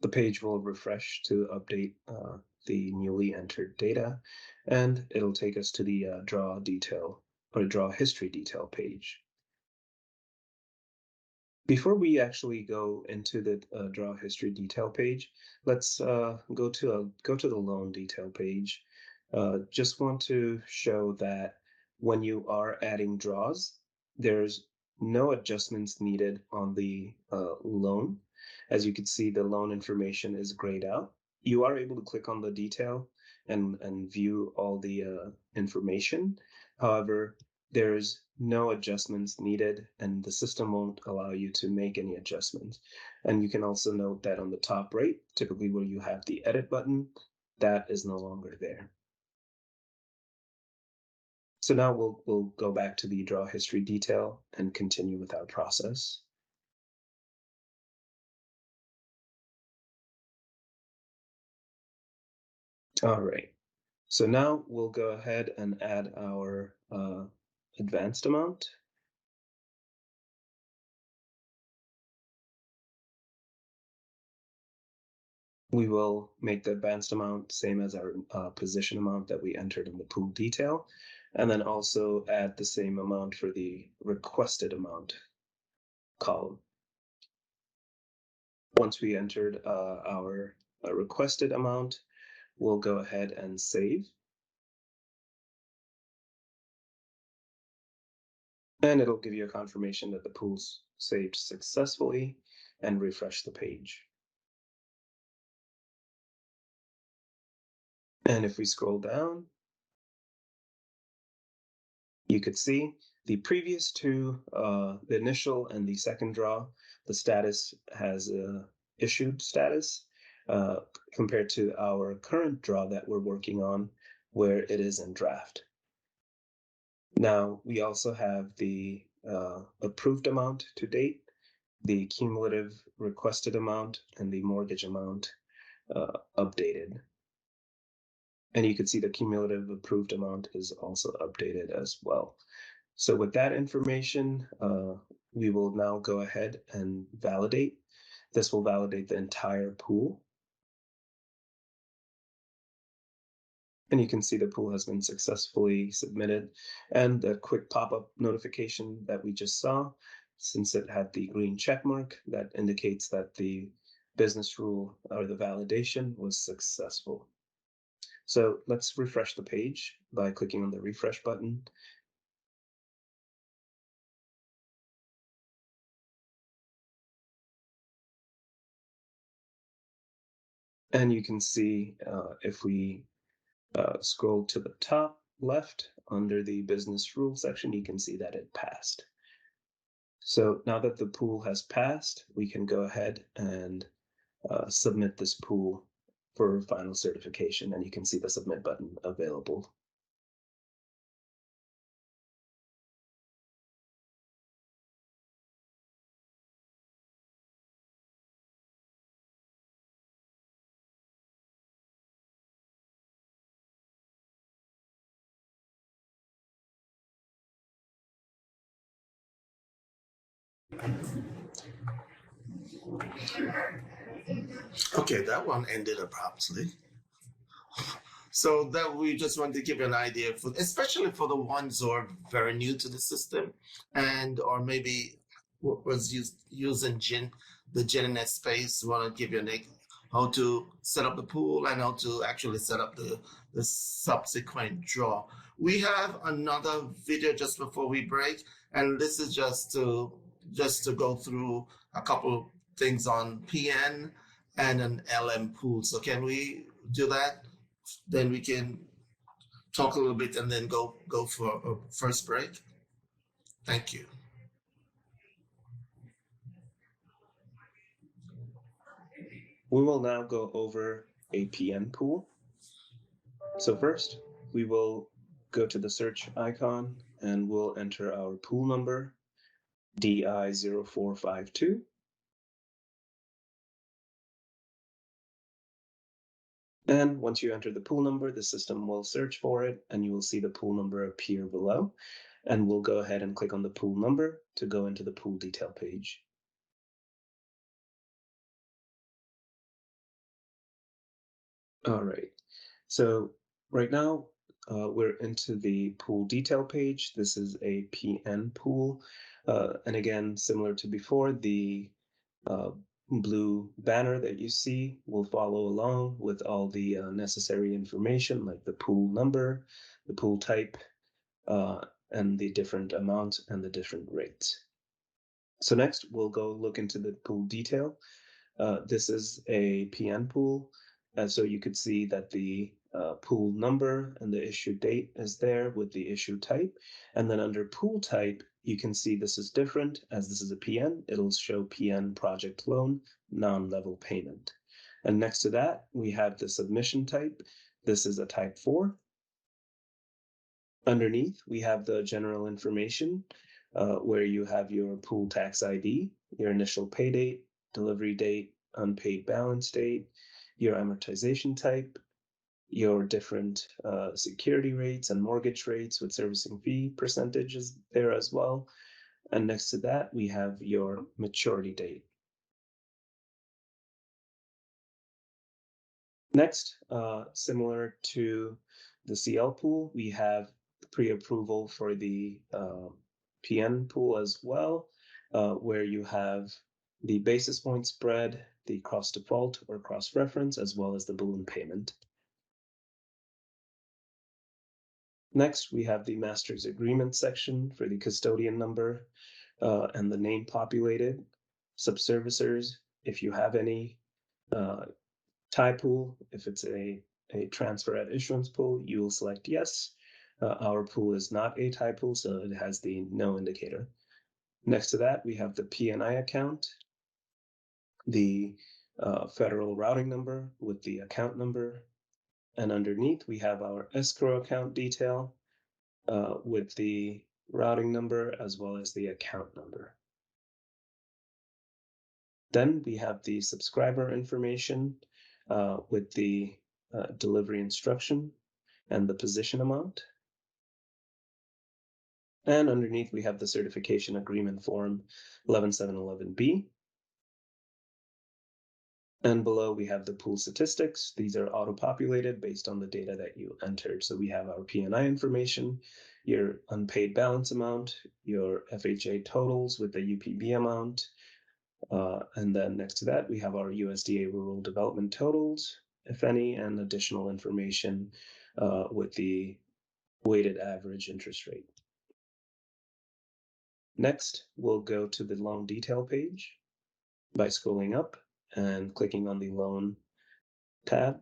The page will refresh to update the newly entered data, and it'll take us to the draw history detail page. Before we actually go into the draw history detail page, let's go to the loan detail page. Just want to show that when you are adding draws, there's no adjustments needed on the loan. As you can see, the loan information is grayed out. You are able to click on the detail and view all the information. However, there's no adjustments needed, and the system won't allow you to make any adjustments. And you can also note that on the top right, typically where you have the edit button, that is no longer there. So now we'll go back to the draw history detail and continue with our process. All right, so now we'll go ahead and add our advanced amount. We will make the advanced amount same as our position amount that we entered in the pool detail, and then also add the same amount for the requested amount column. Once we entered our requested amount, we'll go ahead and save. And it'll give you a confirmation that the pool's saved successfully, and refresh the page. And if we scroll down, you could see the previous two, the initial and the second draw, the status has a issued status compared to our current draw that we're working on, where it is in draft. Now, we also have the approved amount to date, the cumulative requested amount, and the mortgage amount updated. And you can see the cumulative approved amount is also updated as well. So with that information, we will now go ahead and validate. This will validate the entire pool. And you can see the pool has been successfully submitted. And the quick pop-up notification that we just saw, since it had the green check mark, that indicates that the business rule or the validation was successful. So let's refresh the page by clicking on the refresh button. And you can see if we scroll to the top left under the business rule section, you can see that it passed. So now that the pool has passed, we can go ahead and submit this pool for final certification, and you can see the submit button available. Okay, that one ended abruptly. So that we just want to give you an idea, for especially for the ones who are very new to the system, and or maybe was using the GinnieNet space. We want to give you how to set up the pool and how to actually set up the subsequent draw. We have another video just before we break, and this is just to go through a couple things on PN and an LM pool. So can we do that? Then we can talk a little bit and then go for a first break. Thank you. We will now go over a PN pool. So first, we will go to the search icon and we'll enter our pool number, DI0452. And once you enter the pool number, the system will search for it and you will see the pool number appear below. And we'll go ahead and click on the pool number to go into the pool detail page. All right, so right now we're into the pool detail page. This is a PN pool. And again, similar to before, the blue banner that you see will follow along with all the necessary information like the pool number, the pool type, and the different amounts and the different rates. So next, we'll go look into the pool detail. This is a PN pool, and so you could see that the pool number and the issue date is there with the issue type. And then under pool type, you can see this is different. As this is a PN, it'll show PN project loan, non-level payment. And next to that, we have the submission type. This is a type 4. Underneath, we have the general information where you have your pool tax ID, your initial pay date, delivery date, unpaid balance date, your amortization type, your different security rates and mortgage rates with servicing fee percentages there as well. And next to that, we have your maturity date. Next, similar to the CL pool, we have pre-approval for the PN pool as well, where you have the basis point spread, the cross default or cross reference, as well as the balloon payment. Next, we have the master's agreement section for the custodian number and the name populated, subservicers, if you have any, tie pool, if it's a transfer at issuance pool, you will select yes. Our pool is not a tie pool, so it has the no indicator. Next to that, we have the P&I account, the federal routing number with the account number, and underneath we have our escrow account detail with the routing number as well as the account number. Then we have the subscriber information with the delivery instruction and the position amount. And underneath we have the certification agreement form 11711B. And below we have the pool statistics. These are auto-populated based on the data that you entered. So we have our P&I information, your unpaid balance amount, your FHA totals with the UPB amount, and then next to that, we have our USDA rural development totals, if any, and additional information with the weighted average interest rate. Next, we'll go to the loan detail page by scrolling up and clicking on the loan tab.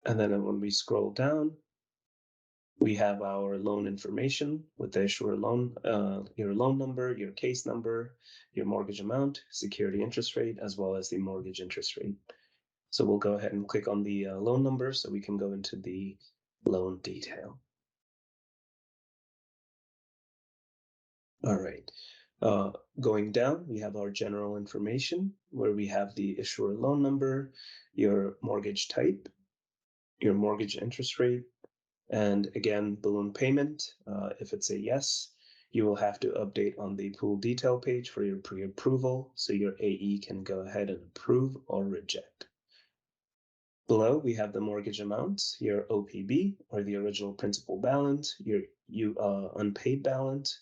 And then when we scroll down, we have our loan information with the issuer loan, your loan number, your case number, your mortgage amount, security interest rate, as well as the mortgage interest rate. So we'll go ahead and click on the loan number so we can go into the loan detail. All right. Going down, we have our general information where we have the issuer loan number, your mortgage type, your mortgage interest rate, and again, balloon payment. If it's a yes, you will have to update on the pool detail page for your pre-approval so your AE can go ahead and approve or reject. Below, we have the mortgage amounts, your OPB, or the original principal balance, your unpaid balance,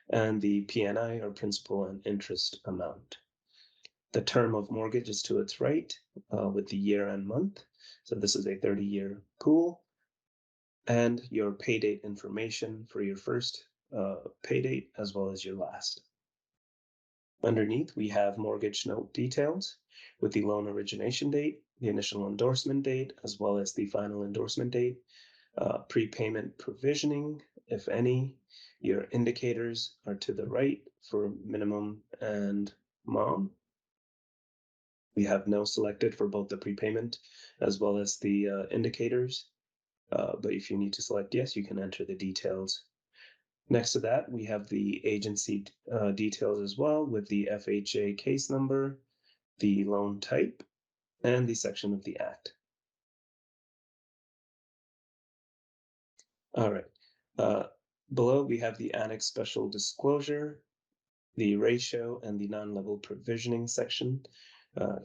and the PNI, or principal and interest amount. The term of mortgage is to its right with the year and month. So this is a 30-year pool. And your pay date information for your first pay date as well as your last. Underneath, we have mortgage note details with the loan origination date, the initial endorsement date, as well as the final endorsement date, prepayment provisioning, if any. Your indicators are to the right for minimum and MOM. We have no selected for both the prepayment as well as the indicators. But if you need to select yes, you can enter the details. Next to that, we have the agency details as well with the FHA case number, the loan type, and the section of the act. All right. Below, we have the annex special disclosure, the ratio, and the non-level provisioning section.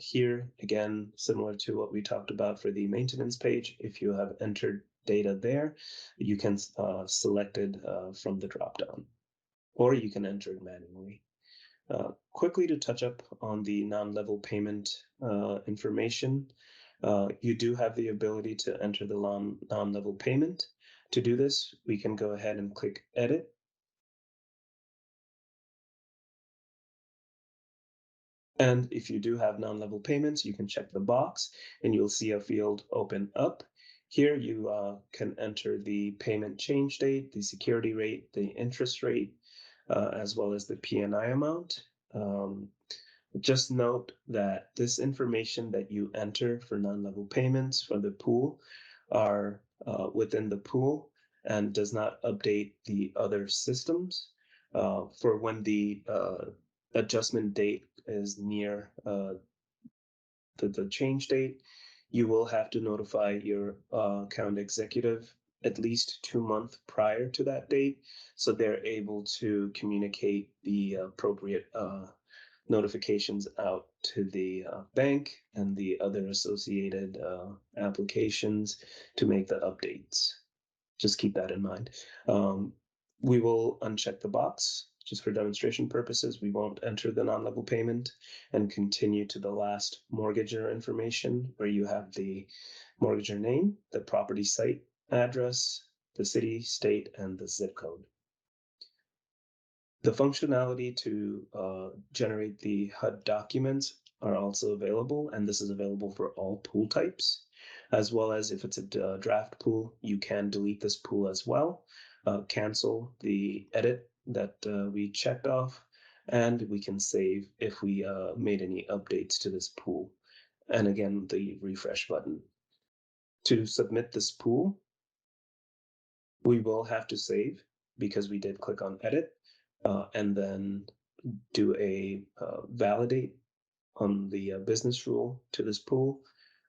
Here, again, similar to what we talked about for the maintenance page, if you have entered data there, you can select it from the dropdown, or you can enter it manually. Quickly to touch up on the non-level payment information, you do have the ability to enter the non-level payment. To do this, we can go ahead and click Edit. And if you do have non-level payments, you can check the box and you'll see a field open up. Here you can enter the payment change date, the security rate, the interest rate, as well as the PNI amount. Just note that this information that you enter for non-level payments for the pool are within the pool and does not update the other systems. For when the adjustment date is near the change date, you will have to notify your account executive at least 2 months prior to that date, so they're able to communicate the appropriate notifications out to the bank and the other associated applications to make the updates. Just keep that in mind. We will uncheck the box just for demonstration purposes. We won't enter the non-level payment and continue to the last mortgager information where you have the mortgager name, the property site address, the city, state, and the zip code. The functionality to generate the HUD documents are also available, and this is available for all pool types, as well as if it's a draft pool, you can delete this pool as well, cancel the edit that we checked off, and we can save if we made any updates to this pool. And again, the refresh button. To submit this pool, we will have to save because we did click on edit. And then do a validate on the business rule to this pool.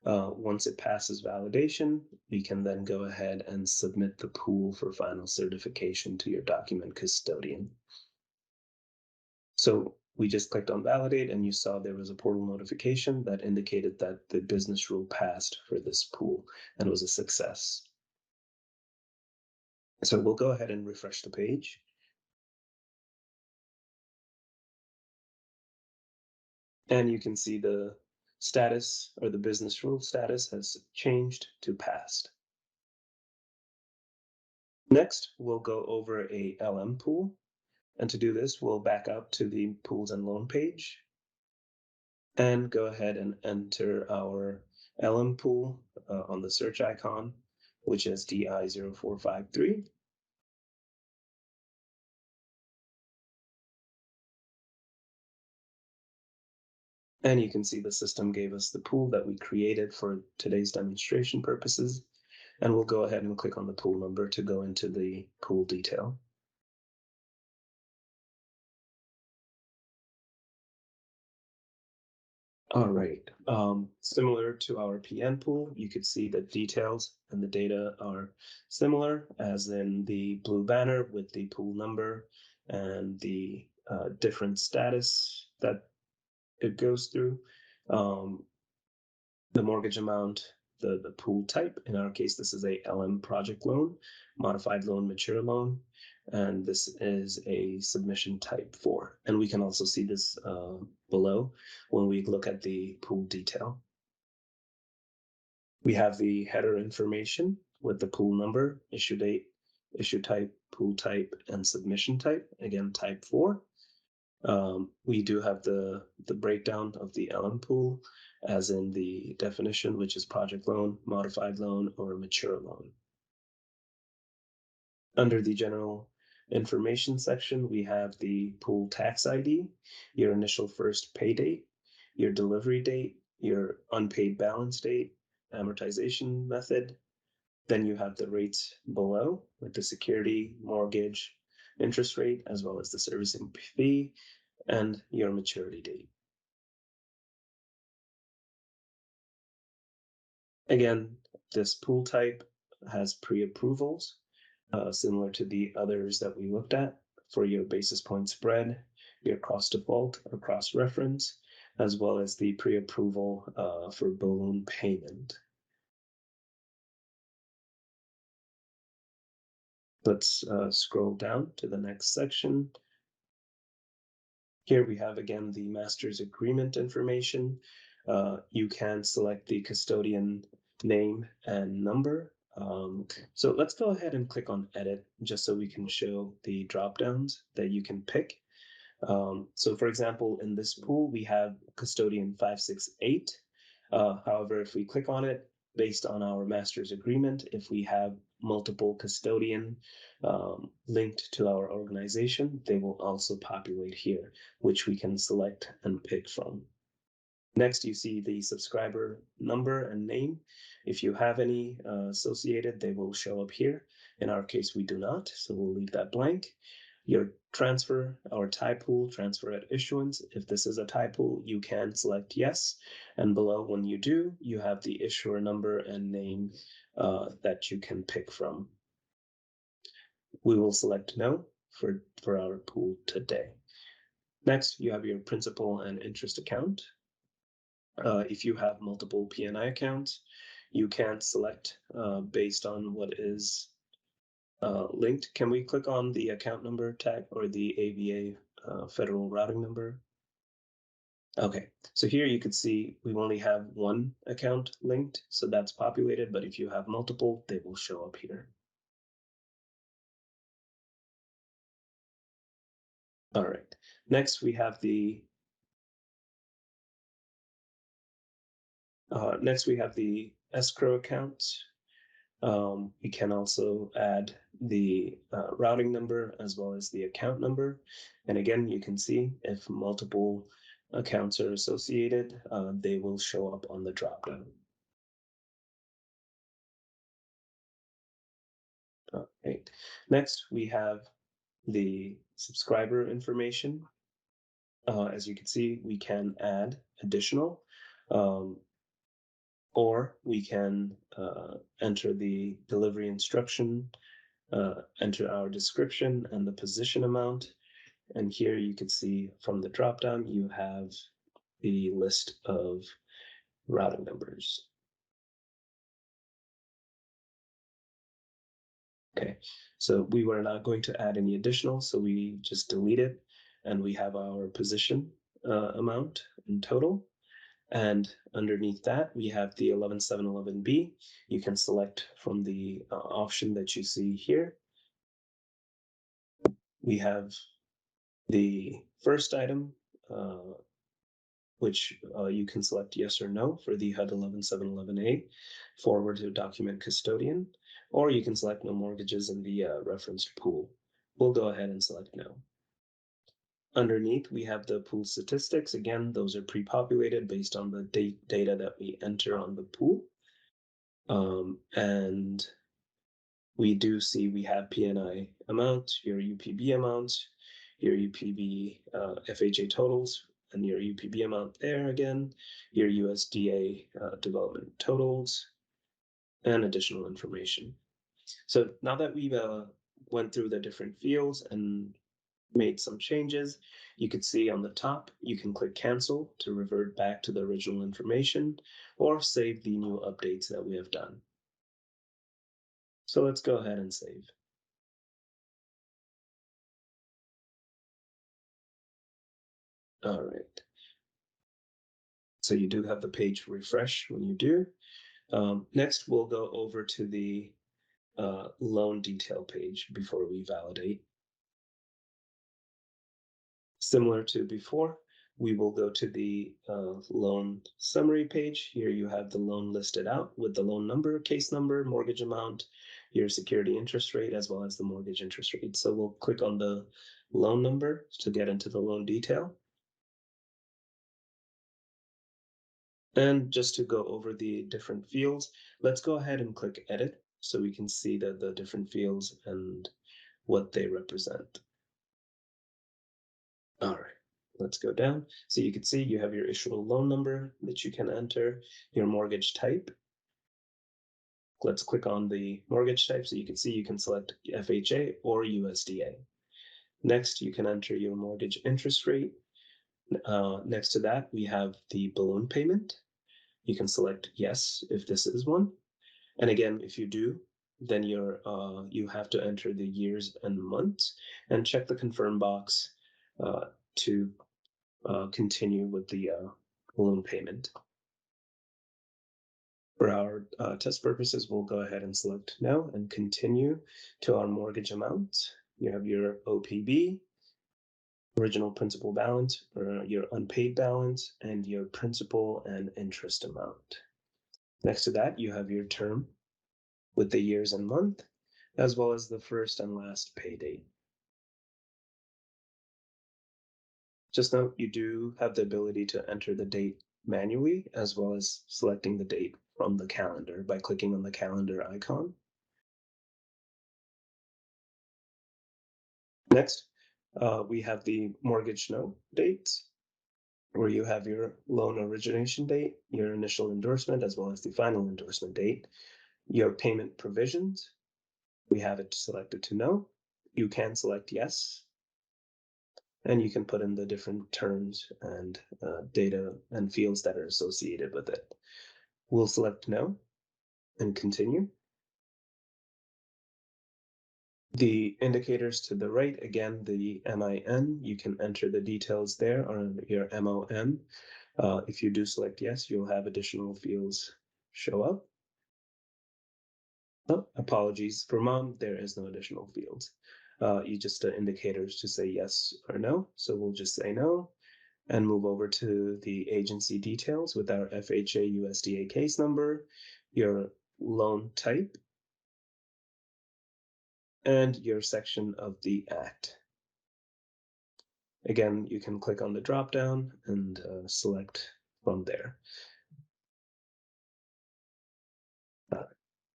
Once it passes validation, we can then go ahead and submit the pool for final certification to your document custodian. So we just clicked on validate and you saw there was a portal notification that indicated that the business rule passed for this pool and was a success. So we'll go ahead and refresh the page. And you can see the status or the business rule status has changed to passed. Next, we'll go over a LM pool. And to do this, we'll back up to the pools and loan page and go ahead and enter our LM pool on the search icon, which is DI0453. And you can see the system gave us the pool that we created for today's demonstration purposes. And we'll go ahead and click on the pool number to go into the pool detail. All right. Similar to our PN pool, you could see the details and the data are similar, as in the blue banner with the pool number and the different status that it goes through. The mortgage amount the pool type. In our case, this is a LM project loan, modified loan, mature loan, and this is a submission type 4. And we can also see this below when we look at the pool detail. We have the header information with the pool number, issue date, issue type, pool type, and submission type, again, type 4. We do have the breakdown of the LM pool, as in the definition, which is project loan, modified loan, or mature loan. Under the general information section, we have the pool tax ID, your initial first pay date, your delivery date, your unpaid balance date, amortization method. Then you have the rates below with the security, mortgage, interest rate, as well as the servicing fee, and your maturity date. Again, this pool type has pre-approvals, similar to the others that we looked at for your basis point spread, your cross default or cross reference, as well as the pre-approval for balloon payment. Let's scroll down to the next section. Here we have again the master's agreement information. You can select the custodian name and number. So let's go ahead and click on edit just so we can show the drop downs that you can pick. So for example, in this pool, we have custodian 568. However, if we click on it, based on our master's agreement, if we have multiple custodian linked to our organization, they will also populate here, which we can select and pick from. Next, you see the subscriber number and name. If you have any associated, they will show up here. In our case, we do not, so we'll leave that blank. Your transfer, our tie pool, transfer at issuance. If this is a tie pool, you can select yes. And below, when you do, you have the issuer number and name that you can pick from. We will select no for our pool today. Next, you have your principal and interest account. If you have multiple P&I accounts, you can select based on what is linked. Can we click on the account number tag or the ABA federal routing number? Okay, so here you can see we only have one account linked, so that's populated, but if you have multiple, they will show up here. All right, next we have the escrow account. We can also add the routing number as well as the account number. And again, you can see if multiple accounts are associated, they will show up on the dropdown. All right. Next, we have the subscriber information. As you can see, we can add additional, or we can enter the delivery instruction, enter our description and the position amount. And here you can see from the dropdown, you have the list of routing numbers. Okay, so we were not going to add any additional, so we just delete it, and we have our position amount in total. And underneath that, we have the 11711B. You can select from the option that you see here. We have the first item, which you can select yes or no for the HUD 11711A, forward to document custodian, or you can select no mortgages in the referenced pool. We'll go ahead and select no. Underneath, we have the pool statistics. Again, those are pre-populated based on the data that we enter on the pool. And we do see we have P&I amount, your UPB amount, your UPB FHA totals, and your UPB amount there again, your USDA development totals, and additional information. So now that we've went through the different fields and made some changes. You could see on the top, you can click cancel to revert back to the original information or save the new updates that we have done. So let's go ahead and save. All right. So you do have the page refresh when you do. Next, we'll go over to the loan detail page before we validate. Similar to before, we will go to the loan summary page. Here you have the loan listed out with the loan number, case number, mortgage amount, your security interest rate, as well as the mortgage interest rate. So we'll click on the loan number to get into the loan detail. And just to go over the different fields, let's go ahead and click edit so we can see the different fields and what they represent. All right, let's go down. So you can see you have your issuable loan number that you can enter, your mortgage type. Let's click on the mortgage type so you can see you can select FHA or USDA. Next, you can enter your mortgage interest rate. Next to that, we have the balloon payment. You can select yes if this is one. And again, if you do, then you have to enter the years and months and check the confirm box to continue with the balloon payment. For our test purposes, we'll go ahead and select no and continue to our mortgage amount. You have your OPB, original principal balance, or your unpaid balance, and your principal and interest amount. Next to that, you have your term with the years and month, as well as the first and last pay date. Just note, you do have the ability to enter the date manually, as well as selecting the date from the calendar by clicking on the calendar icon. Next, we have the mortgage note dates, where you have your loan origination date, your initial endorsement, as well as the final endorsement date. Your payment provisions, we have it selected to no. You can select yes, and you can put in the different terms and data and fields that are associated with it. We'll select no and continue. The indicators to the right, again, the MIN, you can enter the details there on your MOM. If you do select yes, you'll have additional fields show up. Oh, apologies for mom, there is no additional fields. You just indicators to say yes or no. So we'll just say no and move over to the agency details with our FHA USDA case number, your loan type, and your section of the act. Again, you can click on the drop down and select from there.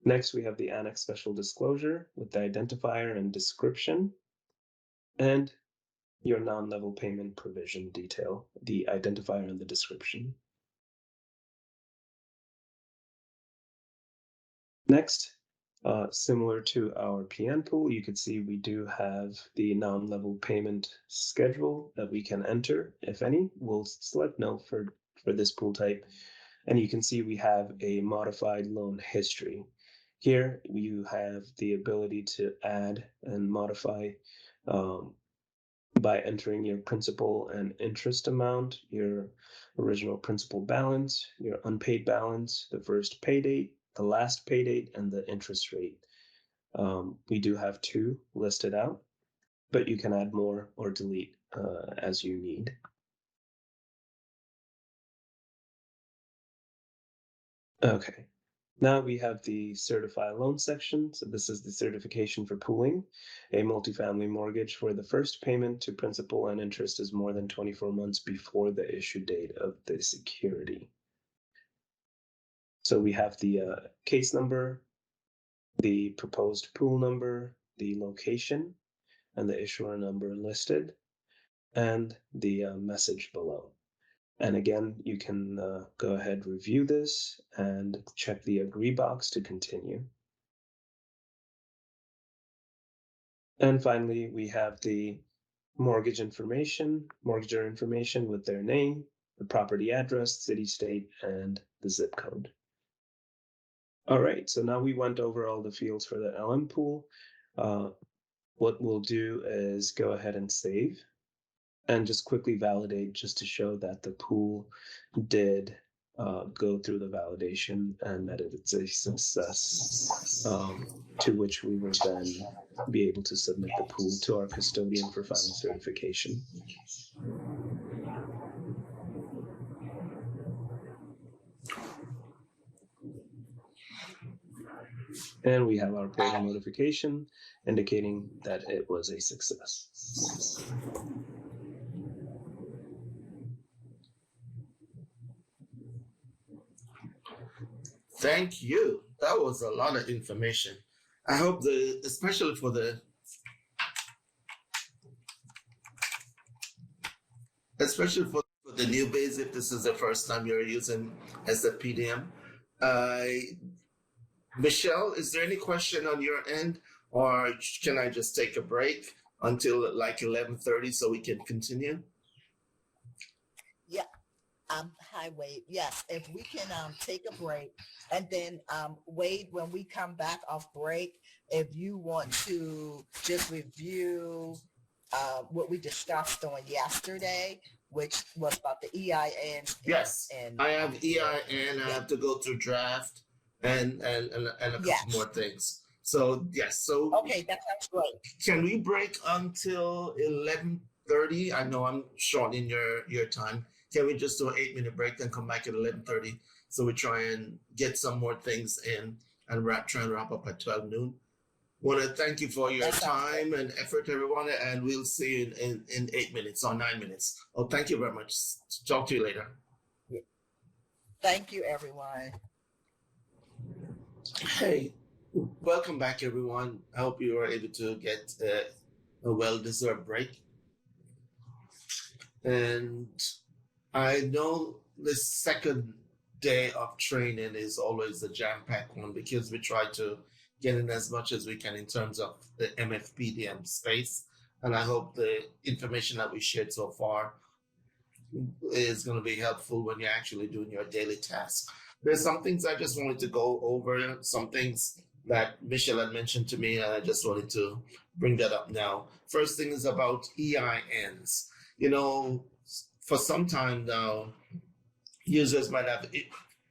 Next, we have the Annex Special Disclosure with the identifier and description, and your non-level payment provision detail, the identifier and the description. Next, similar to our PN pool, you can see we do have the non-level payment schedule that we can enter, if any. We'll select no for this pool type. And you can see we have a modified loan history. Here you have the ability to add and modify by entering your principal and interest amount, your original principal balance, your unpaid balance, the first pay date, the last pay date, and the interest rate. We do have 2 listed out, but you can add more or delete as you need. Okay, now we have the certify loan section. So this is the certification for pooling a multifamily mortgage for the first payment to principal and interest is more than 24 months before the issue date of the security. So we have the case number, the proposed pool number, the location, and the issuer number listed, and the message below. And again, you can go ahead, review this, and check the agree box to continue. And finally, we have the mortgager information with their name, the property address, city, state, and the zip code. All right, so now we went over all the fields for the LM pool. What we'll do is go ahead and save and just quickly validate just to show that the pool did go through the validation and that it's a success, to which we will then be able to submit the pool to our custodian for final certification. And we have our portal notification indicating that it was a success. Thank you. That was a lot of information. I hope especially for the newbies, if this is the first time you're using MFPDM. Michelle, is there any question on your end, or can I just take a break until like 11:30 so we can continue? Yeah. Hi, Wade. Yes, if we can take a break, and then Wade, when we come back off break, if you want to just review what we discussed on yesterday, which was about the EINs. Yes, I have EIN. I have to go through draft and a couple more things. So yes, so okay, that sounds great. Can we break until 11:30? I know I'm short in your time. Can we just do an 8-minute break and come back at 11:30 so we try and get some more things in and try and wrap up at 12 noon? Want to thank you for your time and effort, everyone, and we'll see you in 8 minutes or 9 minutes. Oh, thank you very much. Talk to you later. Thank you, everyone. Hey, welcome back, everyone. I hope you were able to get a well-deserved break. And I know the second day of training is always a jam-packed one because we try to get in as much as we can in terms of the MFPDM space. And I hope the information that we shared so far is going to be helpful when you're actually doing your daily tasks. There's some things I just wanted to go over, some things that Michelle had mentioned to me, and I just wanted to bring that up now. First thing is about EINs. You know, for some time now, users might have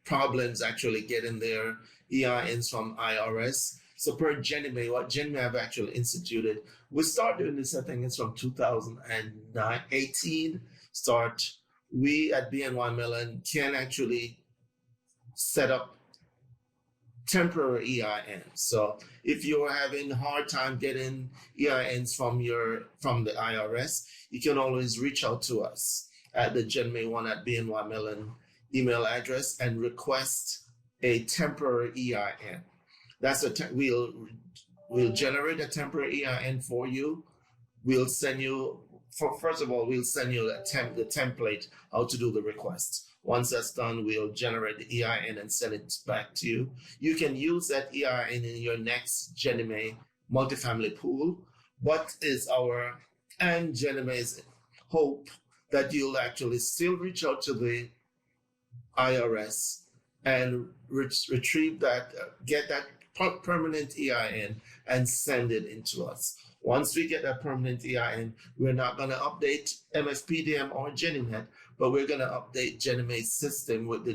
problems actually getting their EINs from IRS. So per GinnieNET, what GinnieNET have actually instituted, we started doing this, I think it's from 2018. We at BNY Mellon can actually set up temporary EINs. So if you're having a hard time getting EINs from the IRS, you can always reach out to us at the GinnieNET1@BNY Mellon email address and request a temporary EIN. That's we'll generate a temporary EIN for you. We'll send you first of all, we'll send you the template how to do the request. Once that's done, we'll generate the EIN and send it back to you. You can use that EIN in your next GinnieNET multifamily pool. What is and GinnieNET's hope that you'll actually still reach out to the IRS and retrieve that, get that permanent EIN and send it into us. Once we get that permanent EIN, we're not going to update MFPDM or GinnieNET, but we're going to update GinnieNET's system with the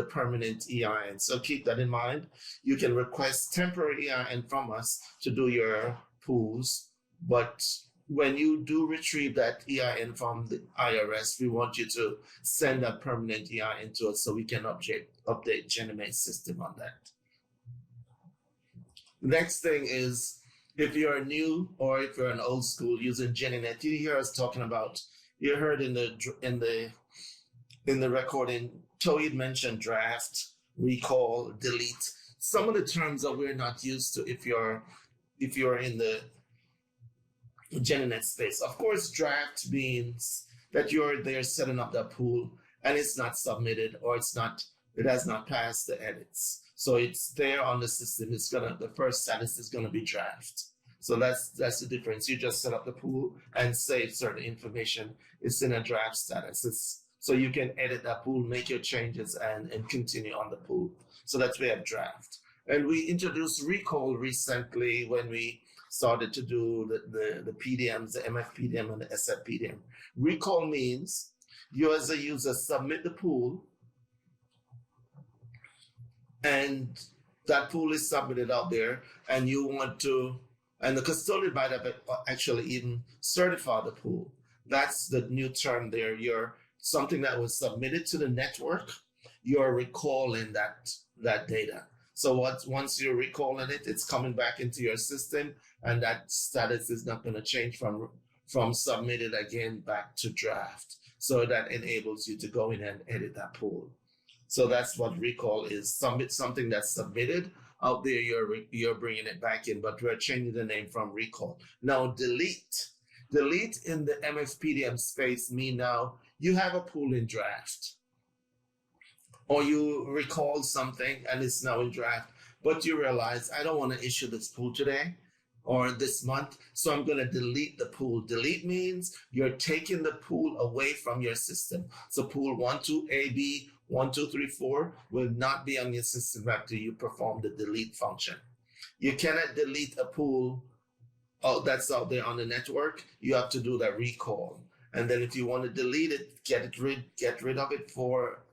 permanent EIN. So keep that in mind. You can request temporary EIN from us to do your pools, but when you do retrieve that EIN from the IRS, we want you to send that permanent EIN to us so we can update GinnieNET's system on that. Next thing is, if you're new or if you're an old school using GinnieNET, you hear us talking about, you heard in the recording, Toyd mentioned draft, recall, delete. Some of the terms that we're not used to if you're in the GinnieNET space. Of course, draft means that you're there setting up that pool and it's not submitted or it has not passed the edits. So it's there on the system. The first status is gonna be draft. So that's the difference. You just set up the pool and save certain information. It's in a draft status. So you can edit that pool, make your changes, and continue on the pool. So that's where I have draft. And we introduced recall recently when we started to do the PDMs, the MFPDM and the SFPDM. Recall means you as a user submit the pool, and that pool is submitted out there, and you want to, and the custodian might have actually even certify the pool. That's the new term there. You're something that was submitted to the network, you're recalling that data. So once you're recalling it, it's coming back into your system, and that status is not going to change from submitted again back to draft. So that enables you to go in and edit that pool. So that's what recall is. Something that's submitted out there, you're bringing it back in, but we're changing the name from recall. Now delete in the MFPDM space mean now you have a pool in draft, or you recall something and it's now in draft, but you realize I don't want to issue this pool today or this month, so I'm going to delete the pool. Delete means you're taking the pool away from your system. So pool 1, 2, A, B, 1, 2, 3, 4 will not be on your system after you perform the delete function. You cannot delete a pool that's out there on the network. You have to do that recall. And then if you want to delete it, get rid of it for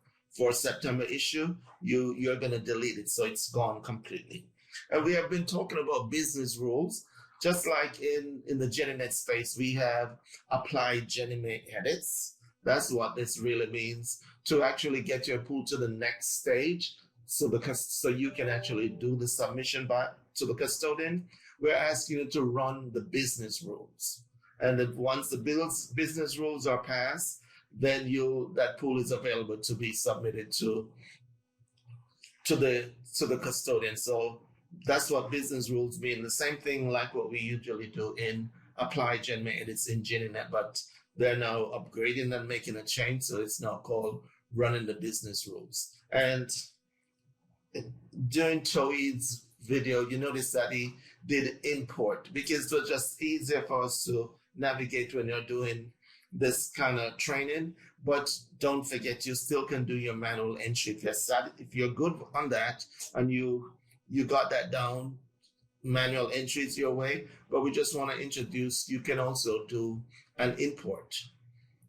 September issue, you're going to delete it. So it's gone completely. And we have been talking about business rules. Just like in the GinnieNET space, we have applied GinnieNET edits. That's what this really means, to actually get your pool to the next stage. So you can actually do the submission to the custodian. We're asking you to run the business rules. And then once the business rules are passed, then that pool is available to be submitted to the custodian. So that's what business rules mean. The same thing like what we usually do in apply GenMate edits in GinnieNET, but they're now upgrading and making a change. So it's now called running the business rules. And during Toeed's video, you notice that he did import because it was just easier for us to navigate when you're doing this kind of training. But don't forget, you still can do your manual entry. If you're good on that and you got that down, manual entries your way. But we just want to introduce, you can also do an import.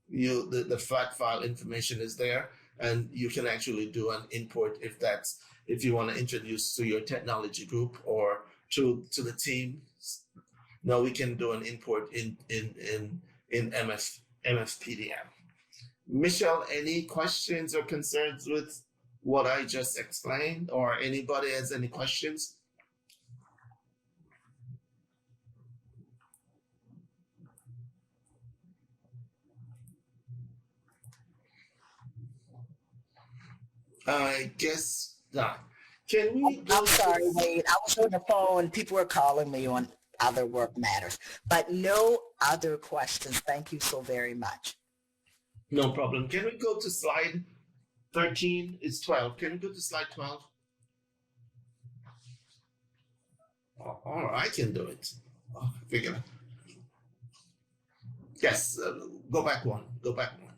The flat file information is there, and you can actually do an import if you want to introduce to your technology group or to the team. Now we can do an import in MFPDM. Michelle, any questions or concerns with what I just explained, or anybody has any questions? I guess not. Can we? I'm sorry, Wade. I was on the phone. People were calling me on other work matters, but no other questions. Thank you so very much. No problem. Can we go to slide 13? It's 12. Can we go to slide 12? Oh, I can do it. Oh, figure it. Yes, go back one. Go back one.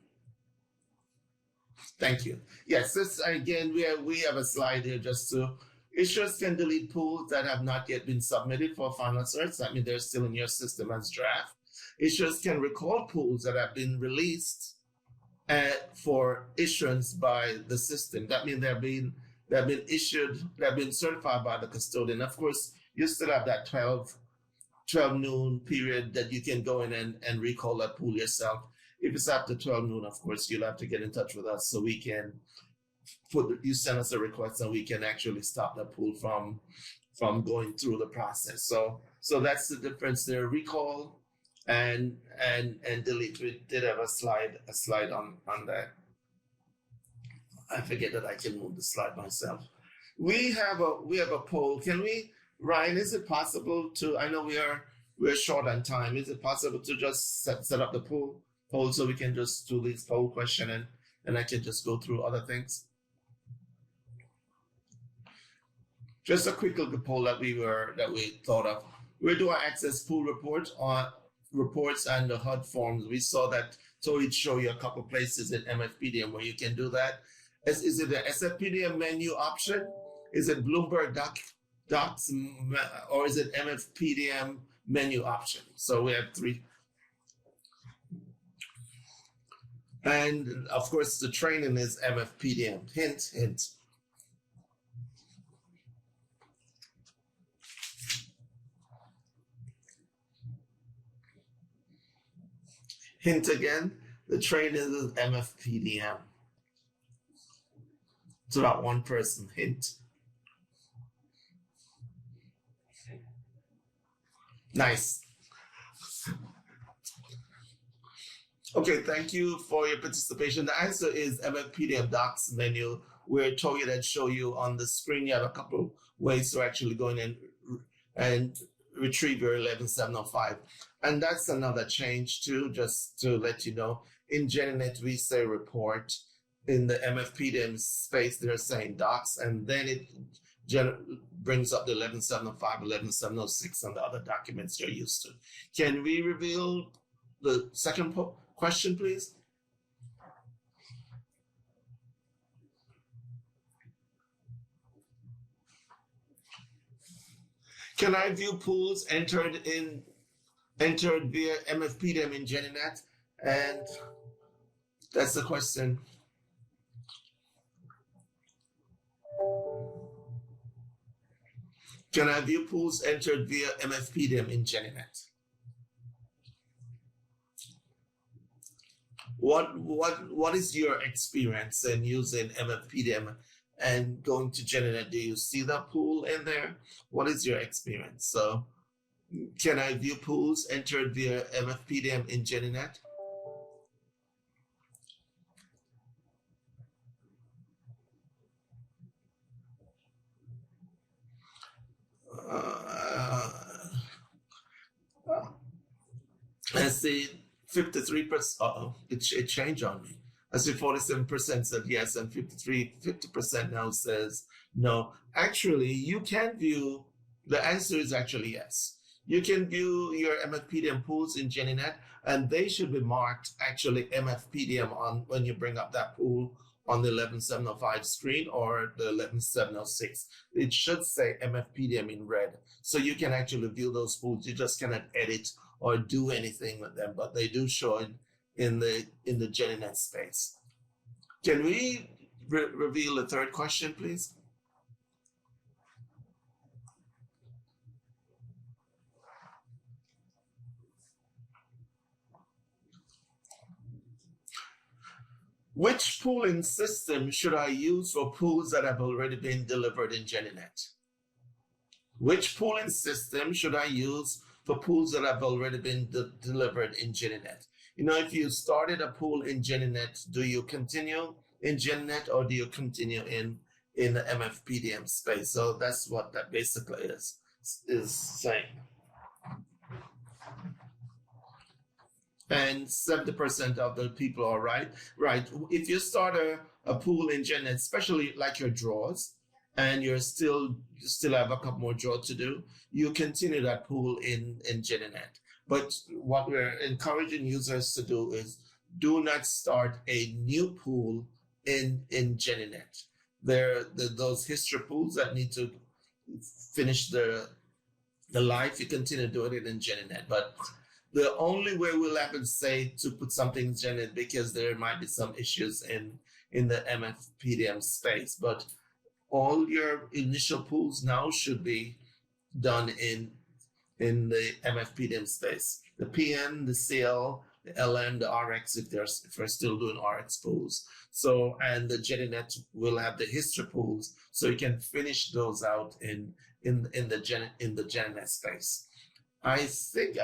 Thank you. Yes, this again, we have a slide here just to issuers can delete pools that have not yet been submitted for final certs. That means they're still in your system as draft. Issuers can recall pools that have been released for issuance by the system. That means they've been issued, they've been certified by the custodian. Of course, you still have that 12 noon period that you can go in and recall that pool yourself. If it's after 12 noon, of course, you'll have to get in touch with us so we can you send us a request and we can actually stop the pool from going through the process. So that's the difference there. Recall and delete. We did have a slide on that. I forget that I can move the slide myself. We have a poll. Can we, Ryan, is it possible to, I know we're short on time. Is it possible to just set up the poll so we can just do this poll question and I can just go through other things? Just a quick little poll that we thought of. where do I access pool reports and the HUD forms? We saw that. So it show you a couple places in MFPDM where you can do that. Is it the SFPDM menu option? Is it Bloomberg Docs, or is it MFPDM menu option? So we have three. And of course, the training is MFPDM. Hint, hint. Hint again, the training is MFPDM. It's about one person, hint. Nice. Okay, thank you for your participation. The answer is MFPDM Docs menu, where Toya that show you on the screen. You have a couple ways to actually go in and retrieve your 11705. And that's another change too, just to let you know. In GinnieNET, we say report. In the MFPDM space, they're saying docs, and then it brings up the 11705, 11706, and the other documents you're used to. Can we reveal the second question, please? Can I view pools entered via MFPDM in GinnieNET? And that's the question. Can I view pools entered via MFPDM in GinnieNET? What is your experience in using MFPDM and going to GinnieNET? Do you see that pool in there? What is your experience? So, can I view pools entered via MFPDM in GinnieNET? I see 53%. It changed on me. I see 47% said yes, and 50% now says no. Actually, you can view, the answer is actually yes. You can view your MFPDM pools in GinnieNET, and they should be marked actually MFPDM on when you bring up that pool on the 11705 screen or the 11706. It should say MFPDM in red. So you can actually view those pools. You just cannot edit or do anything with them, but they do show in the GinnieNET space. Can we reveal the third question, please? Which pooling system should I use for pools that have already been delivered in GinnieNET? Which pooling system should I use for pools that have already been delivered in GinnieNET? You know, if you started a pool in GinnieNET, do you continue in GinnieNET or do you continue in the MFPDM space? So that's what that basically is saying. And 70% of the people are right. Right. If you start a pool in GinnieNET, especially like your drawers, and you still have a couple more drawers to do, you continue that pool in GinnieNET. But what we're encouraging users to do is do not start a new pool in GinnieNET. There those history pools that need to finish the life, you continue doing it in GinnieNET. But the only way we'll ever say to put something in GinnieNET, because there might be some issues in the MFPDM space, but all your initial pools now should be done in the MFPDM space. The PN, the CL, the LM, the RX, if we're still doing RX pools. So, and the GinnieNET will have the history pools, so you can finish those out in the GinnieNET space. I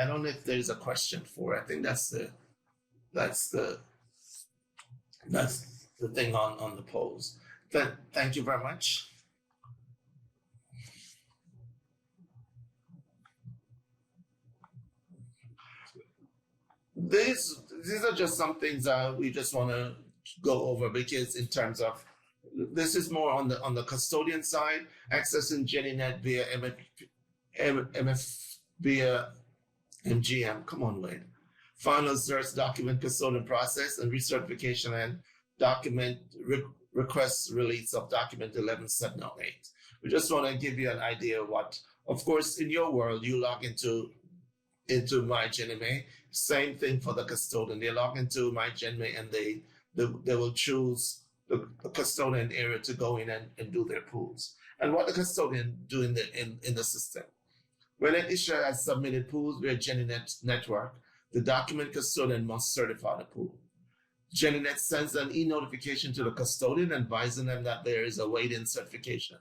don't know if there's a question for it. I think that's the thing on the polls. Thank you very much. These are just some things that we just want to go over, because in terms of this is more on the custodian side, accessing GinnieNET via via MGM. Come on, Wade. Final Cert Document Custodian Process and Recertification and Document Request Release of Document 11708. We just want to give you an idea of what, of course, in your world, you log into my GinnieNET. Same thing for the custodian. They log into my GinnieNET and they will choose the custodian area to go in and do their pools. And what the custodian do in the system. When an issuer has submitted pools via GinnieNET network, the document custodian must certify the pool. GinnieNET sends an e-notification to the custodian advising them that there is a wait-in certification.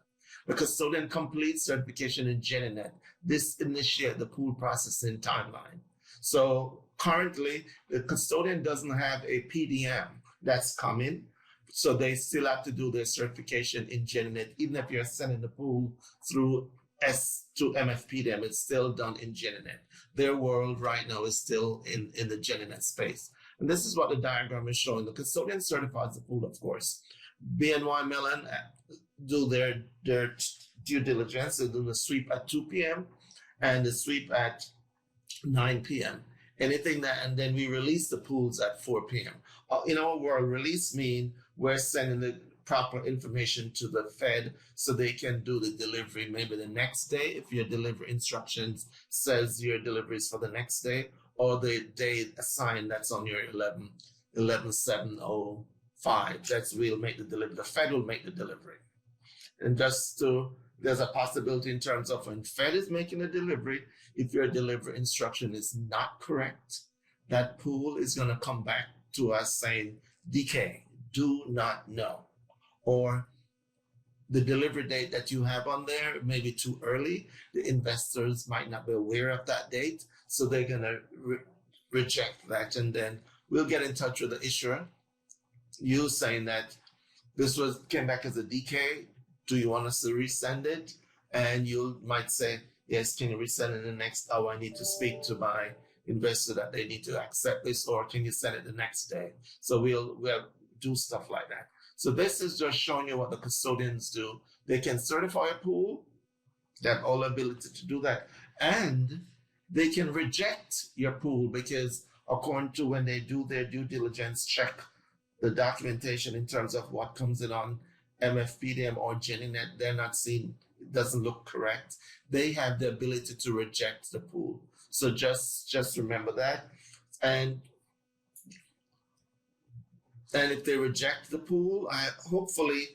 The custodian completes certification in GinnieNET. This initiates the pool processing timeline. So currently, the custodian doesn't have a PDM that's coming, so they still have to do their certification in GinnieNET. Even if you're sending the pool through to MFPDM, it's still done in GinnieNET. Their world right now is still in the GinnieNET space. And this is what the diagram is showing. The custodian certifies the pool, of course. BNY Mellon do their due diligence. They do the sweep at 2 p.m. and the sweep at 9 p.m. Anything that, and then we release the pools at 4 p.m. In our world, release means we're sending the proper information to the Fed so they can do the delivery maybe the next day if your delivery instructions says your delivery is for the next day, or the day assigned that's on your 11705. We'll make the delivery. The Fed will make the delivery. And there's a possibility in terms of when Fed is making a delivery, if your delivery instruction is not correct, that pool is going to come back to us saying, DK, do not know. Or the delivery date that you have on there may be too early. The investors might not be aware of that date, so they're going to reject that. And then we'll get in touch with the issuer. You saying that this came back as a DK. Do you want us to resend it? And you might say, yes, can you resend it in the next hour? I need to speak to my investor that they need to accept this, or can you send it the next day? So we'll do stuff like that. So this is just showing you what the custodians do. They can certify a pool. They have all the ability to do that. And they can reject your pool because according to when they do their due diligence, check the documentation in terms of what comes in on MFPDM or GinnieNET, they're not seeing, it doesn't look correct. They have the ability to reject the pool. So just remember that. And if they reject the pool, hopefully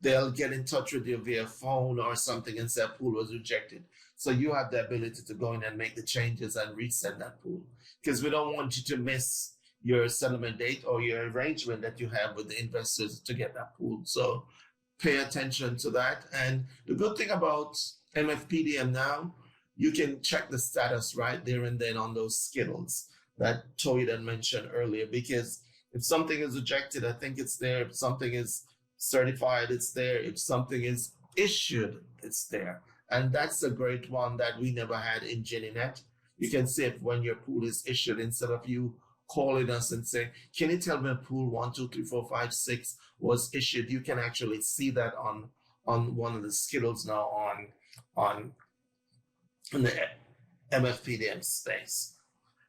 they'll get in touch with you via phone or something and say a pool was rejected. So you have the ability to go in and make the changes and resend that pool. Because we don't want you to miss your settlement date or your arrangement that you have with the investors to get that pool. So pay attention to that. And the good thing about MFPDM now, you can check the status right there and then on those skittles that Toyd had mentioned earlier, because if something is rejected, I think it's there. If something is certified, it's there. If something is issued, it's there. And that's a great one that we never had in GinnieNET. You can see if when your pool is issued, instead of you calling us and saying, can you tell me pool 1, 2, 3, 4, 5, 6 was issued? You can actually see that on one of the skittles now on the MFPDM space.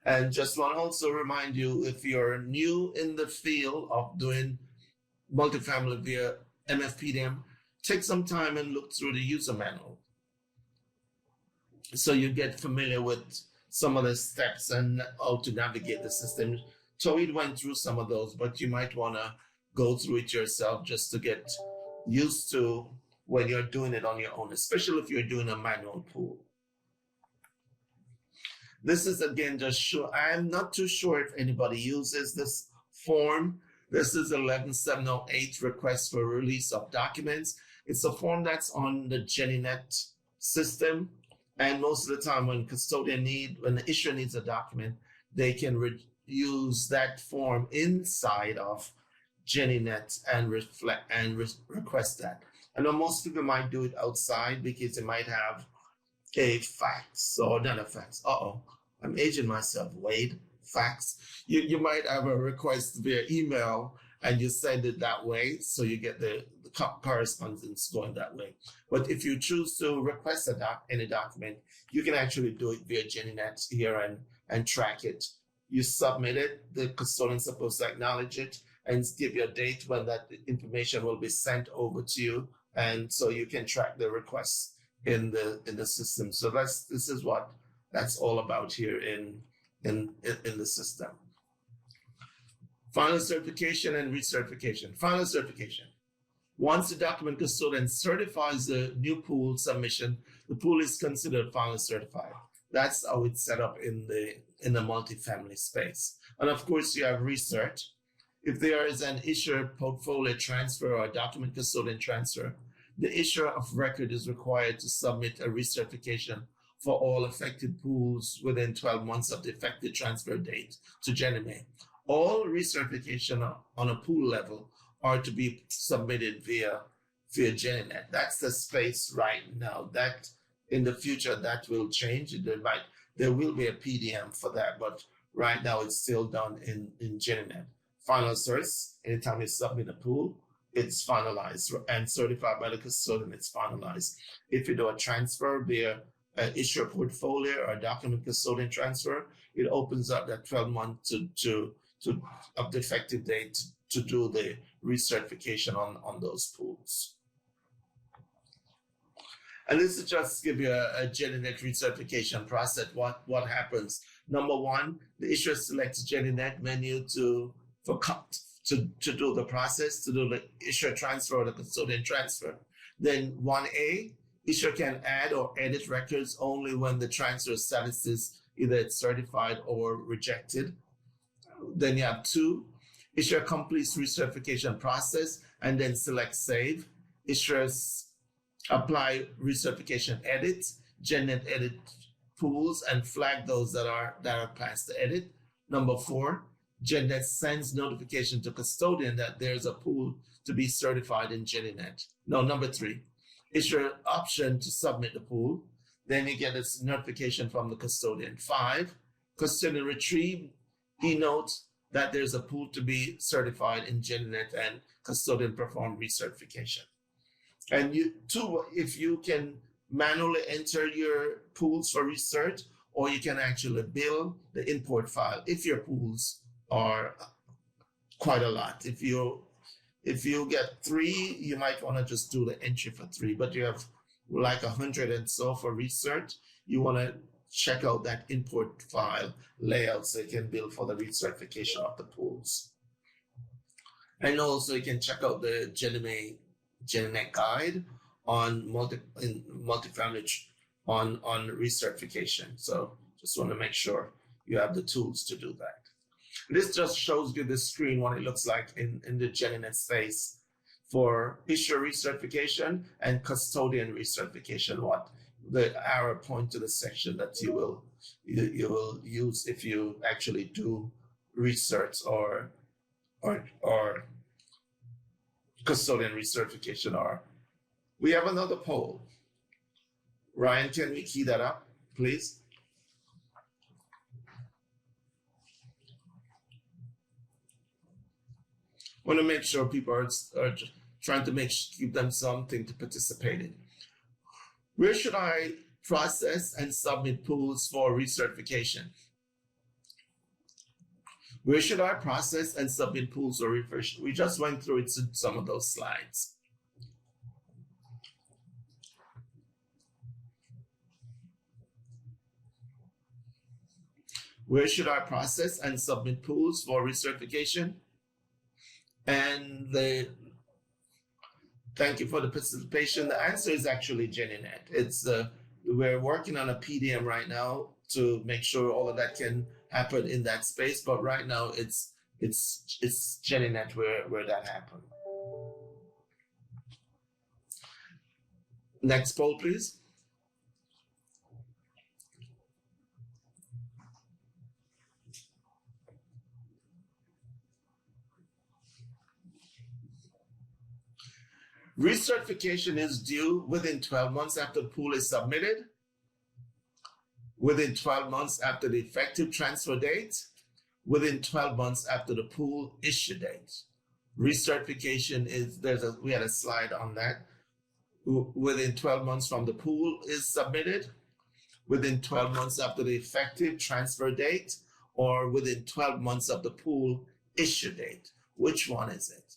And just want to also remind you, if you're new in the field of doing multifamily via MFPDM, take some time and look through the user manual so you get familiar with some of the steps and how to navigate the system. Toyd went through some of those, but you might want to go through it yourself just to get used to when you're doing it on your own, especially if you're doing a manual pool. This is again just sure. I'm not too sure if anybody uses this form. This is 11708 request for release of documents. It's a form that's on the GinnieNET system. And most of the time when the issuer needs a document, they can use that form inside of GinnieNET and request that. I know most people might do it outside because they might have a fax or not a fax. I'm aging myself, Wade. Fax. You might have a request via email and you send it that way, so you get the correspondence going that way. But if you choose to request any document, you can actually do it via GinnieNET here and track it. You submit it, the custodian is supposed to acknowledge it and give you a date when that information will be sent over to you, and so you can track the requests in the system. So this is what that's all about here in the system. Final certification and recertification. Final certification. Once the document custodian certifies the new pool submission, the pool is considered finally certified. That's how it's set up in the multifamily space. And of course, you have recert. If there is an issuer portfolio transfer or a document custodian transfer, the issuer of record is required to submit a recertification for all affected pools within 12 months of the effective transfer date to GinnieNET. All recertification on a pool level are to be submitted via GinnieNET. That's the space right now. That in the future that will change. There will be a PDM for that, but right now it's still done in GinnieNET. Final certs, anytime you submit a pool, it's finalized and certified by the custodian. It's finalized. If you do a transfer via an issuer portfolio or a document custodian transfer, it opens up that 12 months of the effective date to do the recertification on those pools. And this is just give you a GinnieNET recertification process. What happens? Number one, the issuer selects GinnieNET menu to do the process, to do the issuer transfer or the custodian transfer. Then 1A, issuer can add or edit records only when the transfer status is either it's certified or rejected. Then you have 2, issuer completes recertification process and then select save. Issuers apply recertification edits, GinnieNET edit pools and flag those that are plans to edit. Number 4, GinnieNET sends notification to custodian that there's a pool to be certified in GinnieNET. No, number 3, issuer option to submit the pool. Then you get this notification from the custodian. 5, custodian retrieve e-notes that there's a pool to be certified in GinnieNET and custodian perform recertification. And if you can manually enter your pools for recert, or you can actually build the import file if your pools are quite a lot. If you get 3, you might want to just do the entry for 3, but you have like 100 and so for recert, you want to check out that import file layout so you can build for the recertification of the pools. And also you can check out the GinnieNET guide on multifamily on recertification. So just want to make sure you have the tools to do that. This just shows you the screen, what it looks like in the GinnieNET space for issuer recertification and custodian recertification. What the arrow point to the section that you will use if you actually do recerts or custodian recertification. Or we have another poll. Ryan, can we key that up, please? Want to make sure people are trying to give them something to participate in. Where should I process and submit pools for recertification? Where should I process and submit pools for recertification? We just went through it in some of those slides. Where should I process and submit pools for recertification? And thank you for the participation. The answer is actually GinnieNET. It's we're working on a PDM right now to make sure all of that can happen in that space. But right now it's GinnieNET where that happened. Next poll, please. Recertification is due within 12 months after the pool is submitted, within 12 months after the effective transfer date, within 12 months after the pool issue date. Recertification is we had a slide on that. Within 12 months from the pool is submitted, within 12 months after the effective transfer date, or within 12 months of the pool issue date. Which one is it?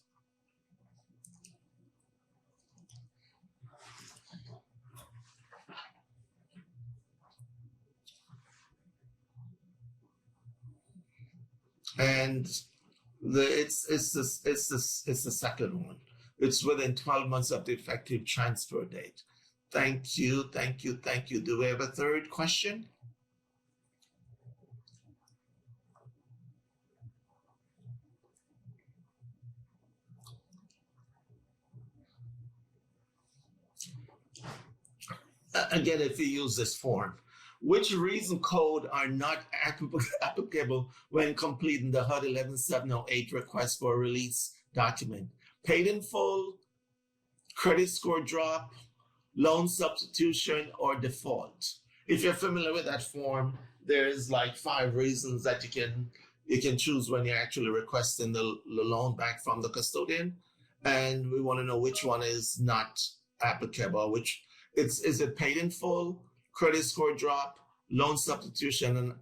And it's the second one. It's within 12 months of the effective transfer date. Thank you. Do we have a third question? Again, if you use this form, which reason code are not applicable when completing the HUD 11708 request for release document? Paid in full, credit score drop, loan substitution, or default. If you're familiar with that form, there's like 5 reasons that you can choose when you're actually requesting the loan back from the custodian. And we want to know which one is not applicable, is it paid in full, credit score drop, loan substitution, and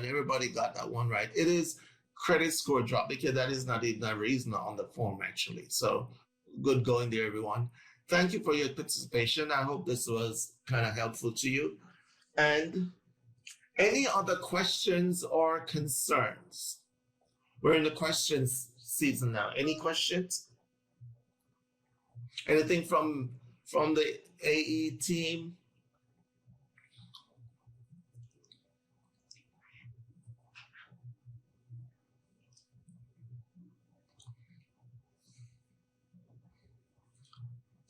everybody got that one right. It is credit score drop, because that is not even a reason on the form actually. So good going there, everyone. Thank you for your participation. I hope this was kind of helpful to you. And any other questions or concerns? We're in the questions season now. Any questions? Anything from the AE team?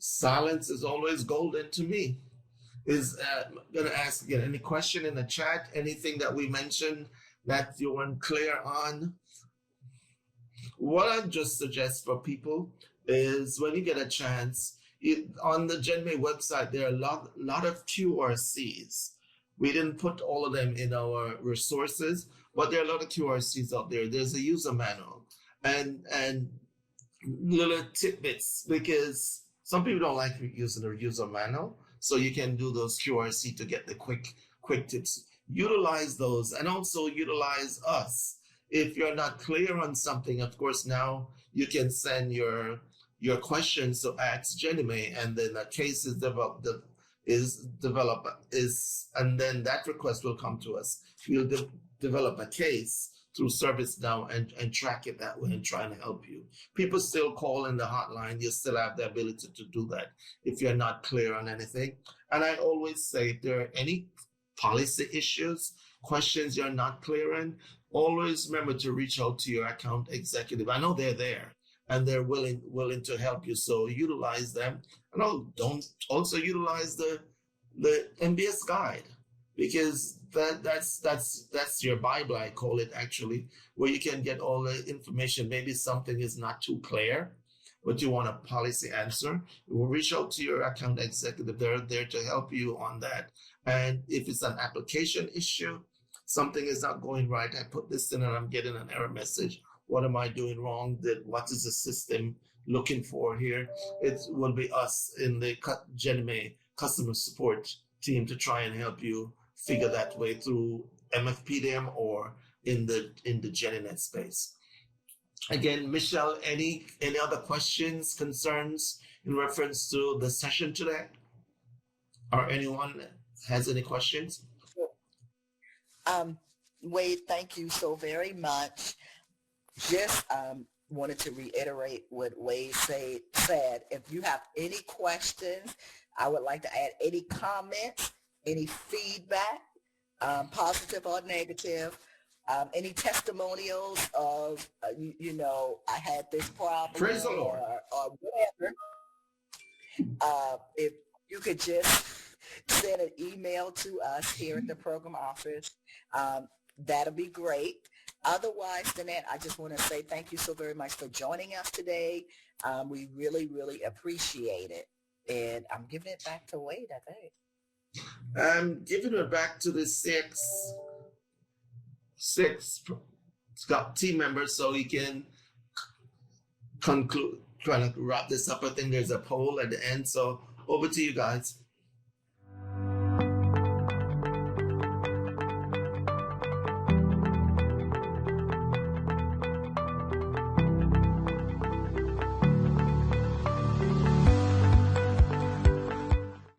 Silence is always golden to me. I'm going to ask again, any question in the chat, anything that we mentioned that you weren't clear on? What I just suggest for people is when you get a chance, on the GinnieNET website, there are a lot of QRCs. We didn't put all of them in our resources, but there are a lot of QRCs out there. There's a user manual and little tidbits, because some people don't like using the user manual. So you can do those QRC to get the quick tips. Utilize those, and also utilize us. If you're not clear on something, of course, now you can send your questions to Ask GinnieNET, and then a case is developed, and then that request will come to us. We'll develop a case through ServiceNow and track it that way and try and help you. People still call in the hotline. You still have the ability to do that if you're not clear on anything. And I always say, if there are any policy issues, questions you're not clear in, always remember to reach out to your account executive. I know they're there and they're willing to help you. So utilize them. And don't also utilize the MBS guide, because that's your Bible, I call it actually, where you can get all the information. Maybe something is not too clear, but you want a policy answer. You will reach out to your account executive. They're there to help you on that. And if it's an application issue, something is not going right, I put this in and I'm getting an error message. What am I doing wrong? What is the system looking for here? It will be us in the GinnieNET customer support team to try and help you figure that way through MFPDM or in the GinnieNET space. Again, Michelle, any other questions, concerns in reference to the session today? Or anyone has any questions? Wade, thank you so very much. Just wanted to reiterate what Wade said. If you have any questions, I would like to add any comments, any feedback, positive or negative, any testimonials of, I had this problem. Praise the Lord. Or whatever. If you could just send an email to us here at the program office, that'll be great. Otherwise than that, I just want to say thank you so very much for joining us today. We really, really appreciate it. And I'm giving it back to Wade, I think. I'm giving it back to the six team members so he can conclude, trying to wrap this up. I think there's a poll at the end. So over to you guys.